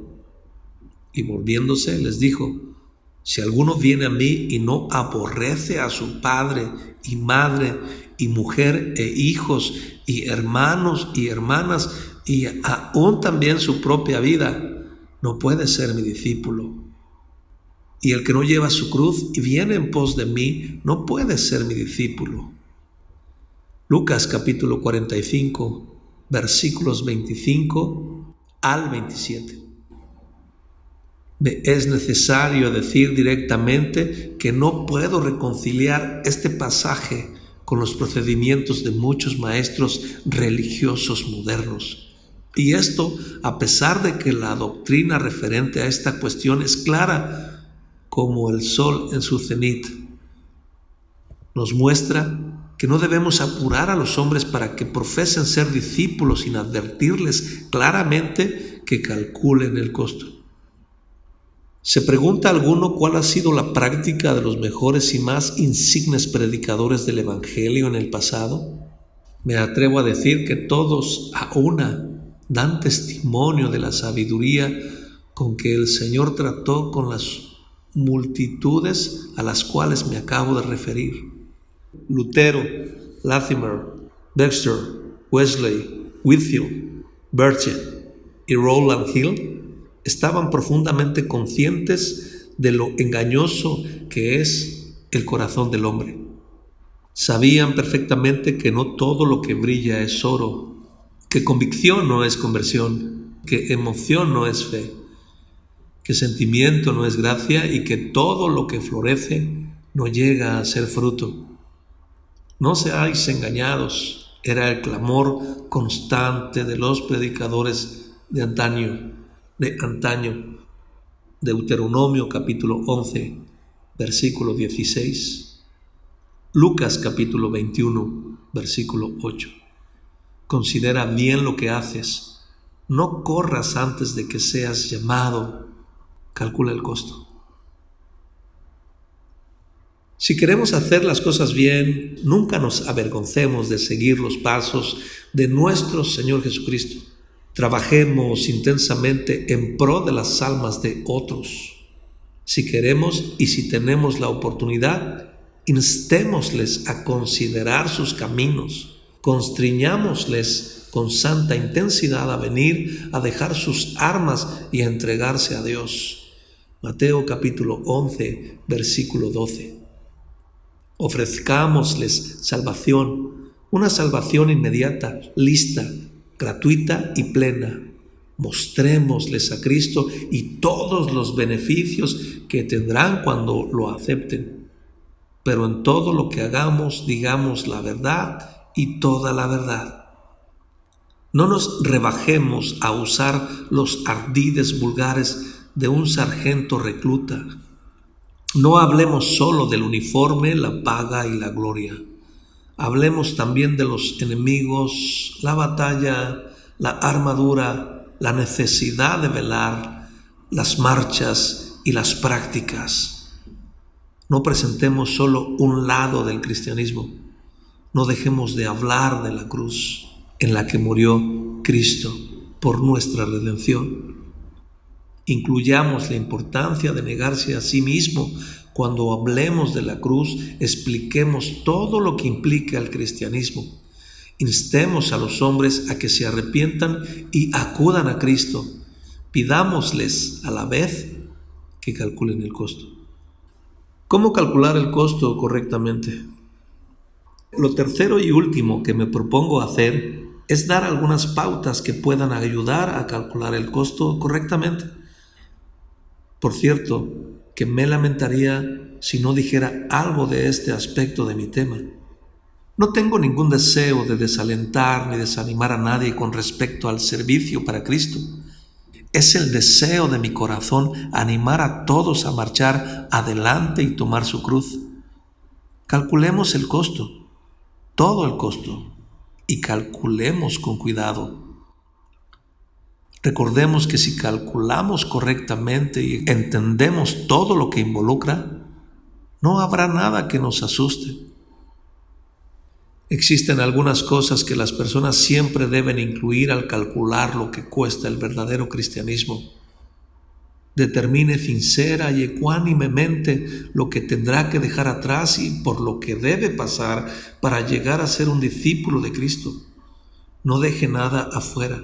y volviéndose les dijo: si alguno viene a mí y no aborrece a su padre y madre y mujer e hijos y hermanos y hermanas y aún también su propia vida, no puede ser mi discípulo. Y el que no lleva su cruz y viene en pos de mí, no puede ser mi discípulo. Lucas capítulo 45, versículos 25 al 27. Me es necesario decir directamente que no puedo reconciliar este pasaje con los procedimientos de muchos maestros religiosos modernos. Y esto a pesar de que la doctrina referente a esta cuestión es clara como el sol en su cenit. Nos muestra que no debemos apurar a los hombres para que profesen ser discípulos sin advertirles claramente que calculen el costo. ¿Se pregunta alguno cuál ha sido la práctica de los mejores y más insignes predicadores del Evangelio en el pasado? Me atrevo a decir que todos a una dan testimonio de la sabiduría con que el Señor trató con las multitudes a las cuales me acabo de referir. Lutero, Latimer, Dexter, Wesley, Whitefield, Birchett y Rowland Hill estaban profundamente conscientes de lo engañoso que es el corazón del hombre. Sabían perfectamente que no todo lo que brilla es oro, que convicción no es conversión, que emoción no es fe, que sentimiento no es gracia y que todo lo que florece no llega a ser fruto. No seáis engañados, era el clamor constante de los predicadores de antaño. Deuteronomio capítulo 11, versículo 16. Lucas capítulo 21, versículo 8. Considera bien lo que haces. No corras antes de que seas llamado. Calcula el costo. Si queremos hacer las cosas bien, nunca nos avergoncemos de seguir los pasos de nuestro Señor Jesucristo. Trabajemos intensamente en pro de las almas de otros. Si queremos y si tenemos la oportunidad, instémosles a considerar sus caminos. Constriñámosles con santa intensidad a venir, a dejar sus armas y a entregarse a Dios. Mateo capítulo 11, versículo 12. Ofrezcámosles salvación, una salvación inmediata, lista, gratuita y plena. Mostrémosles a Cristo y todos los beneficios que tendrán cuando lo acepten. Pero en todo lo que hagamos, digamos la verdad y toda la verdad. No nos rebajemos a usar los ardides vulgares de un sargento recluta. No hablemos solo del uniforme, la paga y la gloria. Hablemos también de los enemigos, la batalla, la armadura, la necesidad de velar, las marchas y las prácticas. No presentemos solo un lado del cristianismo. No dejemos de hablar de la cruz en la que murió Cristo por nuestra redención. Incluyamos la importancia de negarse a sí mismo. Cuando hablemos de la cruz, expliquemos todo lo que implica el cristianismo. Instemos a los hombres a que se arrepientan y acudan a Cristo. Pidámosles a la vez que calculen el costo. ¿Cómo calcular el costo correctamente? Lo tercero y último que me propongo hacer es dar algunas pautas que puedan ayudar a calcular el costo correctamente. Por cierto, que me lamentaría si no dijera algo de este aspecto de mi tema. No tengo ningún deseo de desalentar ni desanimar a nadie con respecto al servicio para Cristo. Es el deseo de mi corazón animar a todos a marchar adelante y tomar su cruz. Calculemos el costo, todo el costo, y calculemos con cuidado. Recordemos que si calculamos correctamente y entendemos todo lo que involucra, no habrá nada que nos asuste. Existen algunas cosas que las personas siempre deben incluir al calcular lo que cuesta el verdadero cristianismo. Determine sincera y ecuánimemente lo que tendrá que dejar atrás y por lo que debe pasar para llegar a ser un discípulo de Cristo. No deje nada afuera.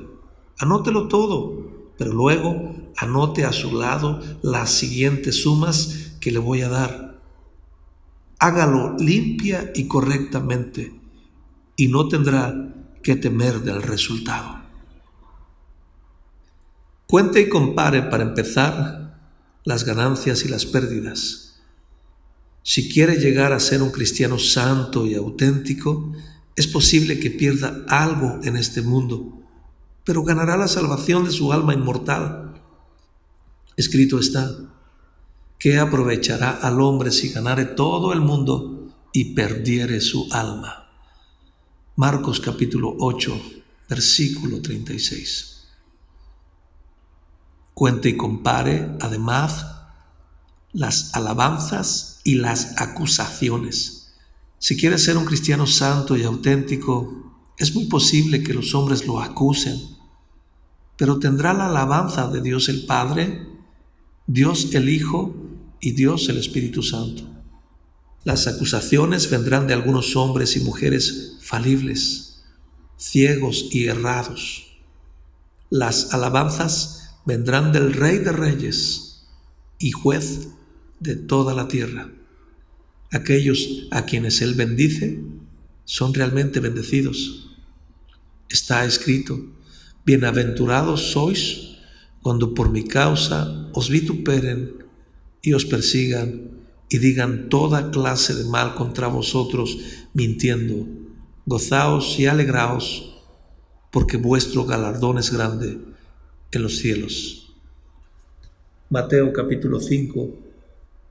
Anótelo todo, pero luego anote a su lado las siguientes sumas que le voy a dar. Hágalo limpia y correctamente y no tendrá que temer del resultado. Cuente y compare para empezar las ganancias y las pérdidas. Si quiere llegar a ser un cristiano santo y auténtico, es posible que pierda algo en este mundo, pero ganará la salvación de su alma inmortal. Escrito está: ¿qué aprovechará al hombre si ganare todo el mundo y perdiere su alma? Marcos capítulo 8, versículo 36. Cuente y compare, además, las alabanzas y las acusaciones. Si quiere ser un cristiano santo y auténtico, es muy posible que los hombres lo acusen, pero tendrá la alabanza de Dios el Padre, Dios el Hijo y Dios el Espíritu Santo. Las acusaciones vendrán de algunos hombres y mujeres falibles, ciegos y errados. Las alabanzas vendrán del Rey de Reyes y Juez de toda la tierra. Aquellos a quienes Él bendice son realmente bendecidos. Está escrito: bienaventurados sois cuando por mi causa os vituperen y os persigan y digan toda clase de mal contra vosotros, mintiendo. Gozaos y alegraos, porque vuestro galardón es grande en los cielos. Mateo capítulo 5,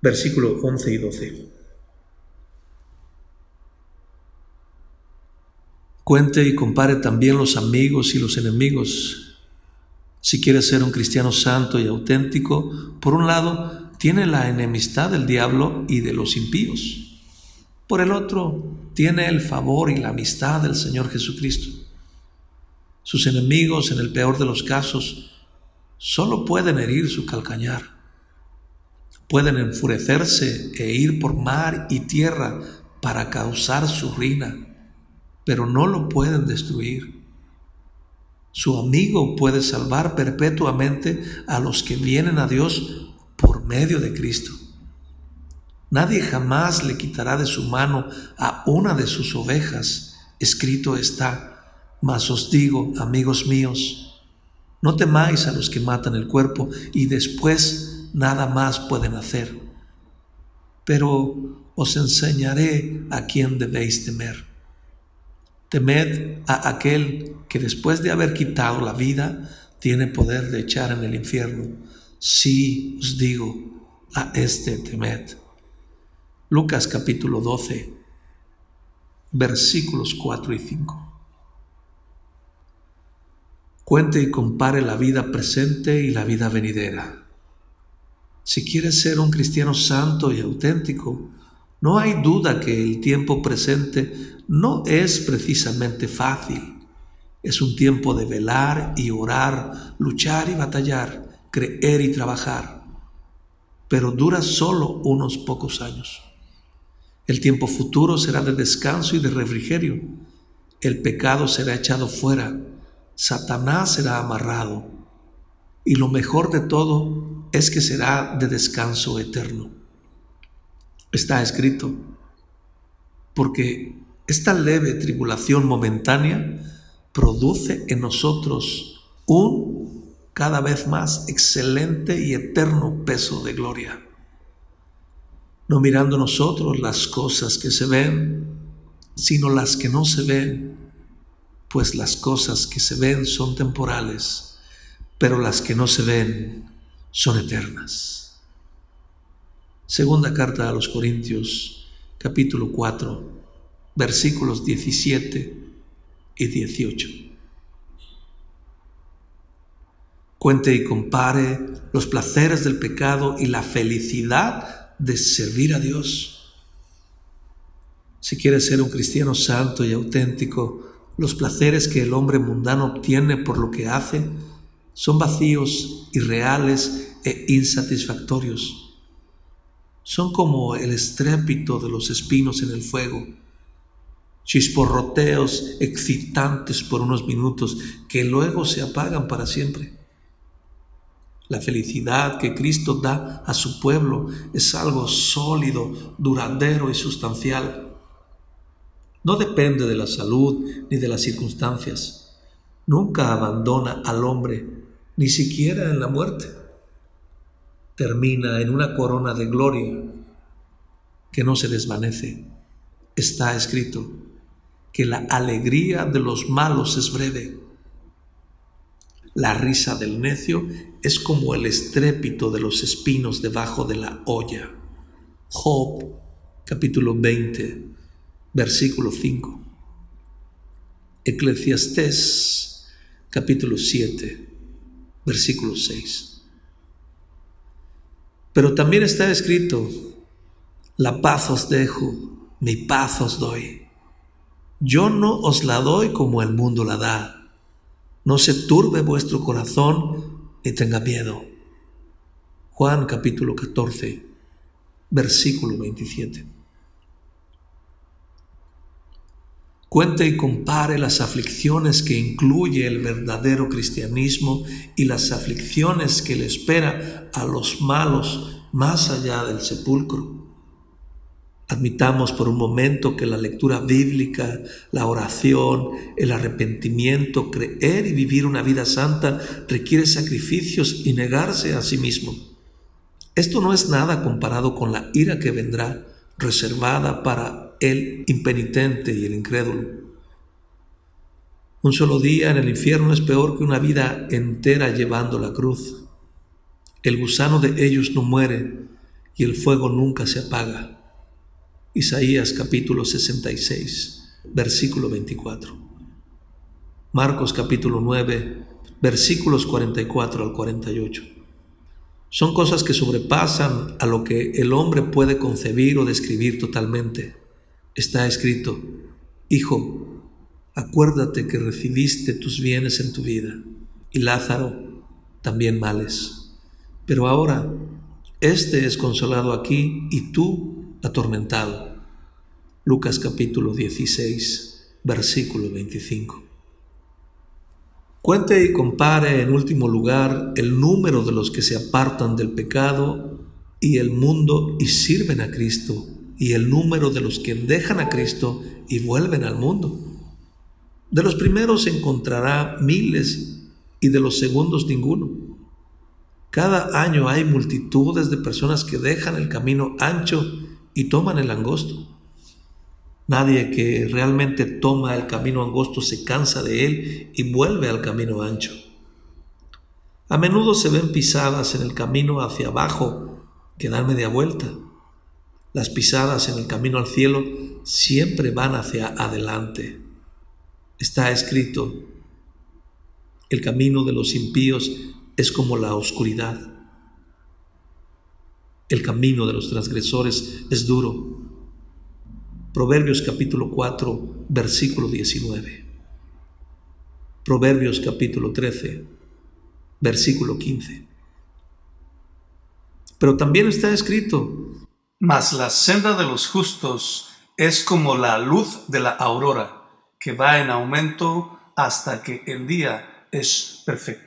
versículos 11 y 12. Cuente y compare también los amigos y los enemigos. Si quiere ser un cristiano santo y auténtico, por un lado, tiene la enemistad del diablo y de los impíos. Por el otro, tiene el favor y la amistad del Señor Jesucristo. Sus enemigos, en el peor de los casos, solo pueden herir su calcañar. Pueden enfurecerse e ir por mar y tierra para causar su ruina. pero no lo pueden destruir. Su amigo puede salvar perpetuamente a los que vienen a Dios por medio de Cristo. Nadie jamás le quitará de su mano a una de sus ovejas. Escrito está: mas os digo, amigos míos, no temáis a los que matan el cuerpo y después nada más pueden hacer. Pero os enseñaré a quién debéis temer. Temed a aquel que después de haber quitado la vida tiene poder de echar en el infierno. Sí, os digo, a este temed. Lucas capítulo 12, versículos 4 y 5. Cuente y compare la vida presente y la vida venidera. Si quieres ser un cristiano santo y auténtico, no hay duda que el tiempo presente no es precisamente fácil. Es un tiempo de velar y orar, luchar y batallar, creer y trabajar, pero dura solo unos pocos años. El tiempo futuro será de descanso y de refrigerio. El pecado será echado fuera, Satanás será amarrado, y lo mejor de todo es que será de descanso eterno. Está escrito: porque esta leve tribulación momentánea produce en nosotros un cada vez más excelente y eterno peso de gloria. No mirando nosotros las cosas que se ven, sino las que no se ven, pues las cosas que se ven son temporales, pero las que no se ven son eternas. Segunda carta a los Corintios, capítulo 4, versículos 17 y 18. Cuente y compare los placeres del pecado y la felicidad de servir a Dios. Si quieres ser un cristiano santo y auténtico, los placeres que el hombre mundano obtiene por lo que hace son vacíos, irreales e insatisfactorios. Son como el estrépito de los espinos en el fuego, chisporroteos excitantes por unos minutos que luego se apagan para siempre. La felicidad que Cristo da a su pueblo es algo sólido, duradero y sustancial. No depende de la salud ni de las circunstancias. Nunca abandona al hombre, ni siquiera en la muerte. Termina en una corona de gloria que no se desvanece. Está escrito que la alegría de los malos es breve. La risa del necio es como el estrépito de los espinos debajo de la olla. Job, capítulo 20, versículo 5. Eclesiastés, capítulo 7, versículo 6. Pero también está escrito: la paz os dejo, mi paz os doy. Yo no os la doy como el mundo la da. No se turbe vuestro corazón ni tenga miedo. Juan capítulo 14, versículo 27. Cuente y compare las aflicciones que incluye el verdadero cristianismo y las aflicciones que le espera a los malos más allá del sepulcro. Admitamos por un momento que la lectura bíblica, la oración, el arrepentimiento, creer y vivir una vida santa requiere sacrificios y negarse a sí mismo. Esto no es nada comparado con la ira que vendrá, reservada para el impenitente y el incrédulo. Un solo día en el infierno es peor que una vida entera llevando la cruz. El gusano de ellos no muere y el fuego nunca se apaga. Isaías capítulo 66, versículo 24. Marcos capítulo 9, versículos 44 al 48. Son cosas que sobrepasan a lo que el hombre puede concebir o describir totalmente. Está escrito: Hijo, acuérdate que recibiste tus bienes en tu vida, y Lázaro también males. Pero ahora, este es consolado aquí y tú atormentado. Lucas capítulo 16, versículo 25. Cuente y compare en último lugar el número de los que se apartan del pecado y el mundo y sirven a Cristo, y el número de los que dejan a Cristo y vuelven al mundo. De los primeros encontrará miles y de los segundos ninguno. Cada año hay multitudes de personas que dejan el camino ancho y toman el angosto. Nadie que realmente toma el camino angosto se cansa de él y vuelve al camino ancho. A menudo se ven pisadas en el camino hacia abajo que dan media vuelta. Las pisadas en el camino al cielo siempre van hacia adelante. Está escrito: el camino de los impíos es como la oscuridad. El camino de los transgresores es duro. Proverbios capítulo 4, versículo 19. Proverbios capítulo 13, versículo 15. Pero también está escrito: mas la senda de los justos es como la luz de la aurora, que va en aumento hasta que el día es perfecto.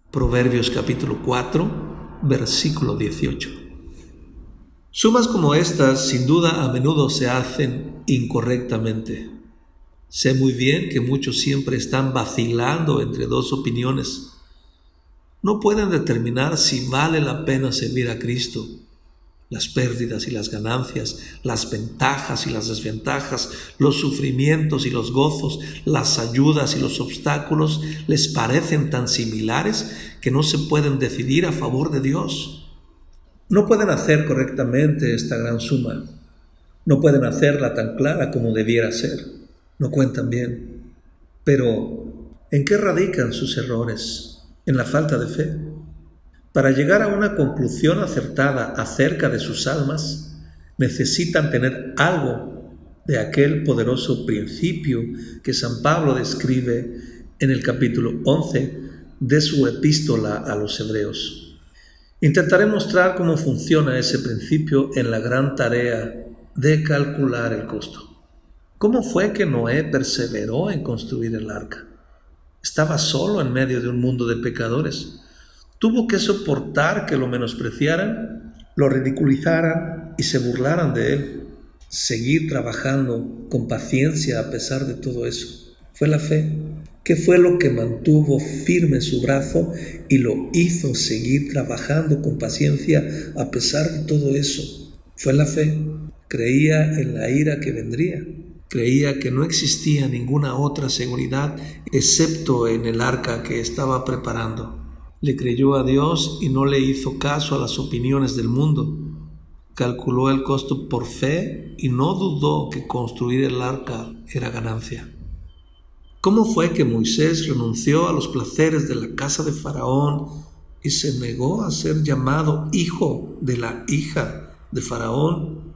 Proverbios capítulo 4, versículo 18. Sumas como estas, sin duda, a menudo se hacen incorrectamente. Sé muy bien que muchos siempre están vacilando entre dos opiniones. No pueden determinar si vale la pena servir a Cristo. Las pérdidas y las ganancias, las ventajas y las desventajas, los sufrimientos y los gozos, las ayudas y los obstáculos les parecen tan similares que no se pueden decidir a favor de Dios. No pueden hacer correctamente esta gran suma. No pueden hacerla tan clara como debiera ser. No cuentan bien. Pero, ¿en qué radican sus errores? En la falta de fe. Para llegar a una conclusión acertada acerca de sus almas, necesitan tener algo de aquel poderoso principio que San Pablo describe en el capítulo 11 de su epístola a los Hebreos. Intentaré mostrar cómo funciona ese principio en la gran tarea de calcular el costo. ¿Cómo fue que Noé perseveró en construir el arca? Estaba solo en medio de un mundo de pecadores. Tuvo que soportar que lo menospreciaran, lo ridiculizaran y se burlaran de él. Seguir trabajando con paciencia a pesar de todo eso. Fue la fe. ¿Qué fue lo que mantuvo firme su brazo y lo hizo seguir trabajando con paciencia a pesar de todo eso? Fue la fe. Creía en la ira que vendría. Creía que no existía ninguna otra seguridad excepto en el arca que estaba preparando. Le creyó a Dios y no le hizo caso a las opiniones del mundo. Calculó el costo por fe y no dudó que construir el arca era ganancia. ¿Cómo fue que Moisés renunció a los placeres de la casa de Faraón y se negó a ser llamado hijo de la hija de Faraón?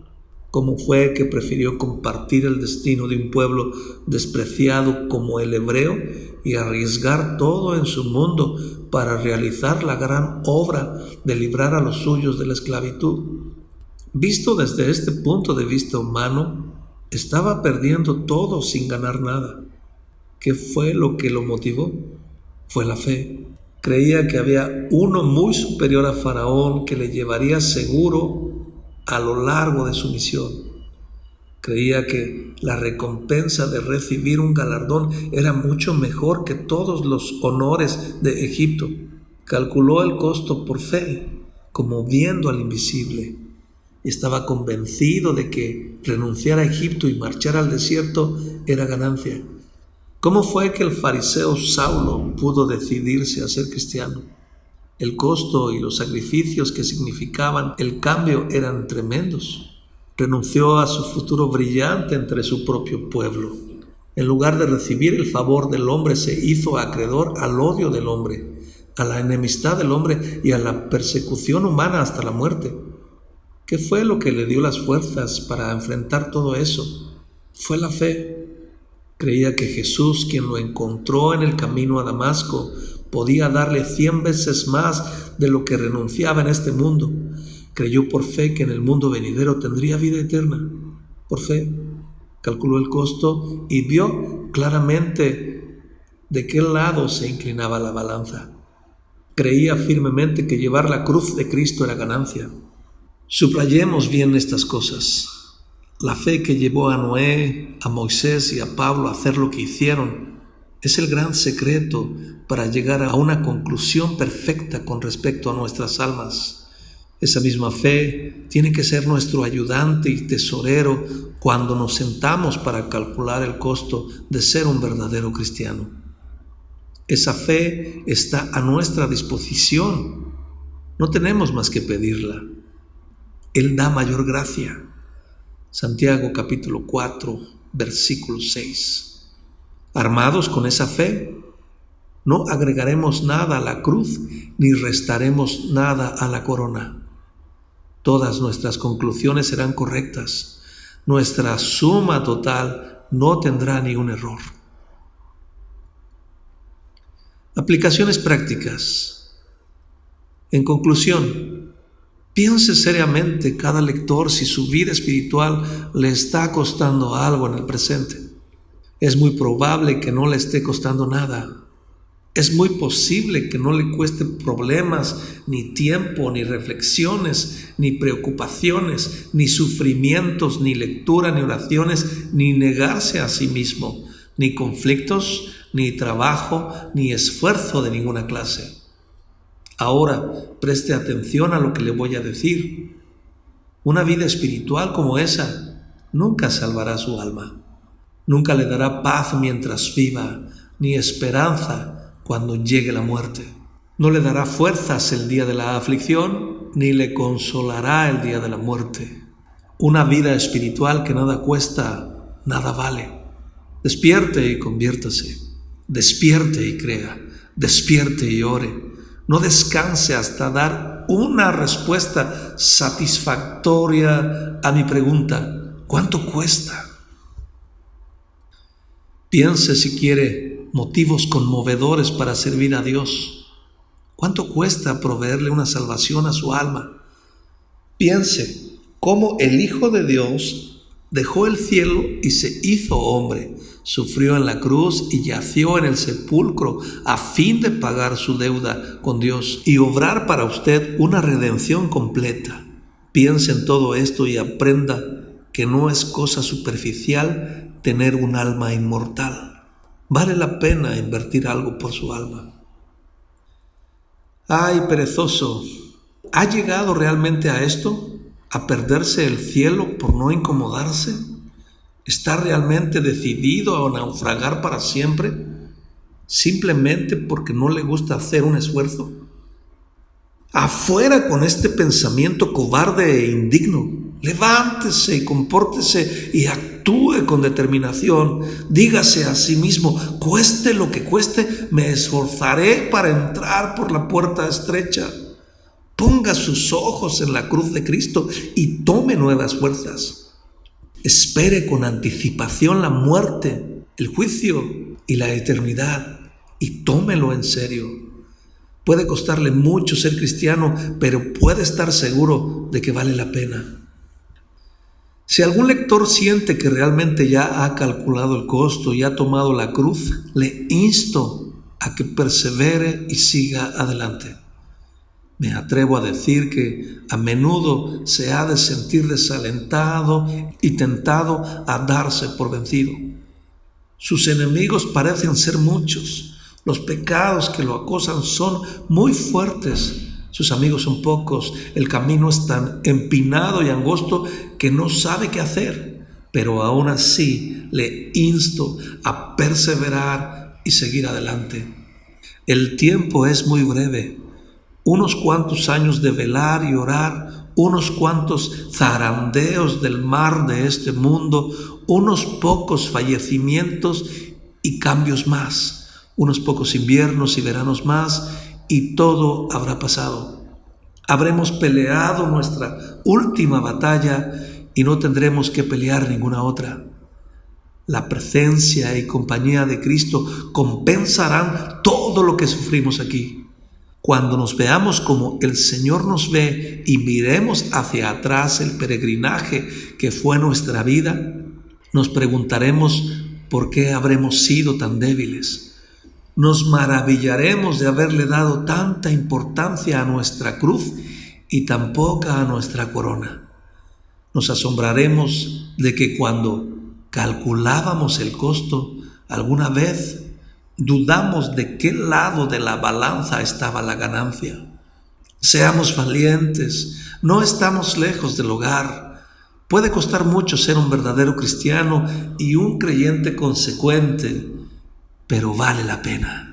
¿Cómo fue que prefirió compartir el destino de un pueblo despreciado como el hebreo y arriesgar todo en su mundo para realizar la gran obra de librar a los suyos de la esclavitud? Visto desde este punto de vista humano, estaba perdiendo todo sin ganar nada. ¿Qué fue lo que lo motivó? Fue la fe. Creía que había uno muy superior a Faraón que le llevaría seguro a lo largo de su misión. Creía que la recompensa de recibir un galardón era mucho mejor que todos los honores de Egipto. Calculó el costo por fe, como viendo al invisible. Estaba convencido de que renunciar a Egipto y marchar al desierto era ganancia. ¿Cómo fue que el fariseo Saulo pudo decidirse a ser cristiano? El costo y los sacrificios que significaban el cambio eran tremendos. Renunció a su futuro brillante entre su propio pueblo. En lugar de recibir el favor del hombre, se hizo acreedor al odio del hombre, a la enemistad del hombre y a la persecución humana hasta la muerte. ¿Qué fue lo que le dio las fuerzas para enfrentar todo eso? Fue la fe. Creía que Jesús, quien lo encontró en el camino a Damasco, podía darle 100 veces más de lo que renunciaba en este mundo. Creyó por fe que en el mundo venidero tendría vida eterna. Por fe. calculó el costo y vio claramente de qué lado se inclinaba la balanza. Creía firmemente que llevar la cruz de Cristo era ganancia. Subrayemos bien estas cosas. La fe que llevó a Noé, a Moisés y a Pablo a hacer lo que hicieron es el gran secreto para llegar a una conclusión perfecta con respecto a nuestras almas. Esa misma fe tiene que ser nuestro ayudante y tesorero cuando nos sentamos para calcular el costo de ser un verdadero cristiano. Esa fe está a nuestra disposición. No tenemos más que pedirla. Él da mayor gracia. Santiago capítulo 4, versículo 6. Armados con esa fe, no agregaremos nada a la cruz ni restaremos nada a la corona. Todas nuestras conclusiones serán correctas. Nuestra suma total no tendrá ni un error. Aplicaciones prácticas. En conclusión, piense seriamente cada lector si su vida espiritual le está costando algo en el presente. Es muy probable que no le esté costando nada. Es muy posible que no le cueste problemas, ni tiempo, ni reflexiones, ni preocupaciones, ni sufrimientos, ni lectura, ni oraciones, ni negarse a sí mismo, ni conflictos, ni trabajo, ni esfuerzo de ninguna clase. Ahora, preste atención a lo que le voy a decir. Una vida espiritual como esa nunca salvará su alma. Nunca le dará paz mientras viva, ni esperanza cuando llegue la muerte. No le dará fuerzas el día de la aflicción, ni le consolará el día de la muerte. Una vida espiritual que nada cuesta, nada vale. Despierte y conviértase. Despierte y crea. Despierte y ore. No descanse hasta dar una respuesta satisfactoria a mi pregunta: ¿cuánto cuesta? Piense si quiere motivos conmovedores para servir a Dios. ¿Cuánto cuesta proveerle una salvación a su alma? Piense cómo el Hijo de Dios dejó el cielo y se hizo hombre, sufrió en la cruz y yació en el sepulcro a fin de pagar su deuda con Dios y obrar para usted una redención completa. Piense en todo esto y aprenda que no es cosa superficial tener un alma inmortal. Vale la pena invertir algo por su alma. ¡Ay, perezoso! ¿Ha llegado realmente a esto? ¿A perderse el cielo por no incomodarse? ¿Está realmente decidido a naufragar para siempre? ¿Simplemente porque no le gusta hacer un esfuerzo? ¡Afuera con este pensamiento cobarde e indigno! Levántese y compórtese y actúe con determinación. Dígase a sí mismo: cueste lo que cueste, me esforzaré para entrar por la puerta estrecha. Ponga sus ojos en la cruz de Cristo y tome nuevas fuerzas. Espere con anticipación la muerte, el juicio y la eternidad y tómelo en serio. Puede costarle mucho ser cristiano, pero puede estar seguro de que vale la pena. Si algún lector siente que realmente ya ha calculado el costo y ha tomado la cruz, le insto a que persevere y siga adelante. Me atrevo a decir que a menudo se ha de sentir desalentado y tentado a darse por vencido. Sus enemigos parecen ser muchos. Los pecados que lo acosan son muy fuertes. Sus amigos son pocos, el camino es tan empinado y angosto que no sabe qué hacer, pero aún así le insto a perseverar y seguir adelante. El tiempo es muy breve, unos cuantos años de velar y orar, unos cuantos zarandeos del mar de este mundo, unos pocos fallecimientos y cambios más, unos pocos inviernos y veranos más, y todo habrá pasado. Habremos peleado nuestra última batalla y no tendremos que pelear ninguna otra. La presencia y compañía de Cristo compensarán todo lo que sufrimos aquí. Cuando nos veamos como el Señor nos ve y miremos hacia atrás el peregrinaje que fue nuestra vida, Nos preguntaremos por qué habremos sido tan débiles. Nos maravillaremos de haberle dado tanta importancia a nuestra cruz y tan poca a nuestra corona. Nos asombraremos de que cuando calculábamos el costo, alguna vez dudamos de qué lado de la balanza estaba la ganancia. Seamos valientes, no estamos lejos del hogar. Puede costar mucho ser un verdadero cristiano y un creyente consecuente, pero vale la pena.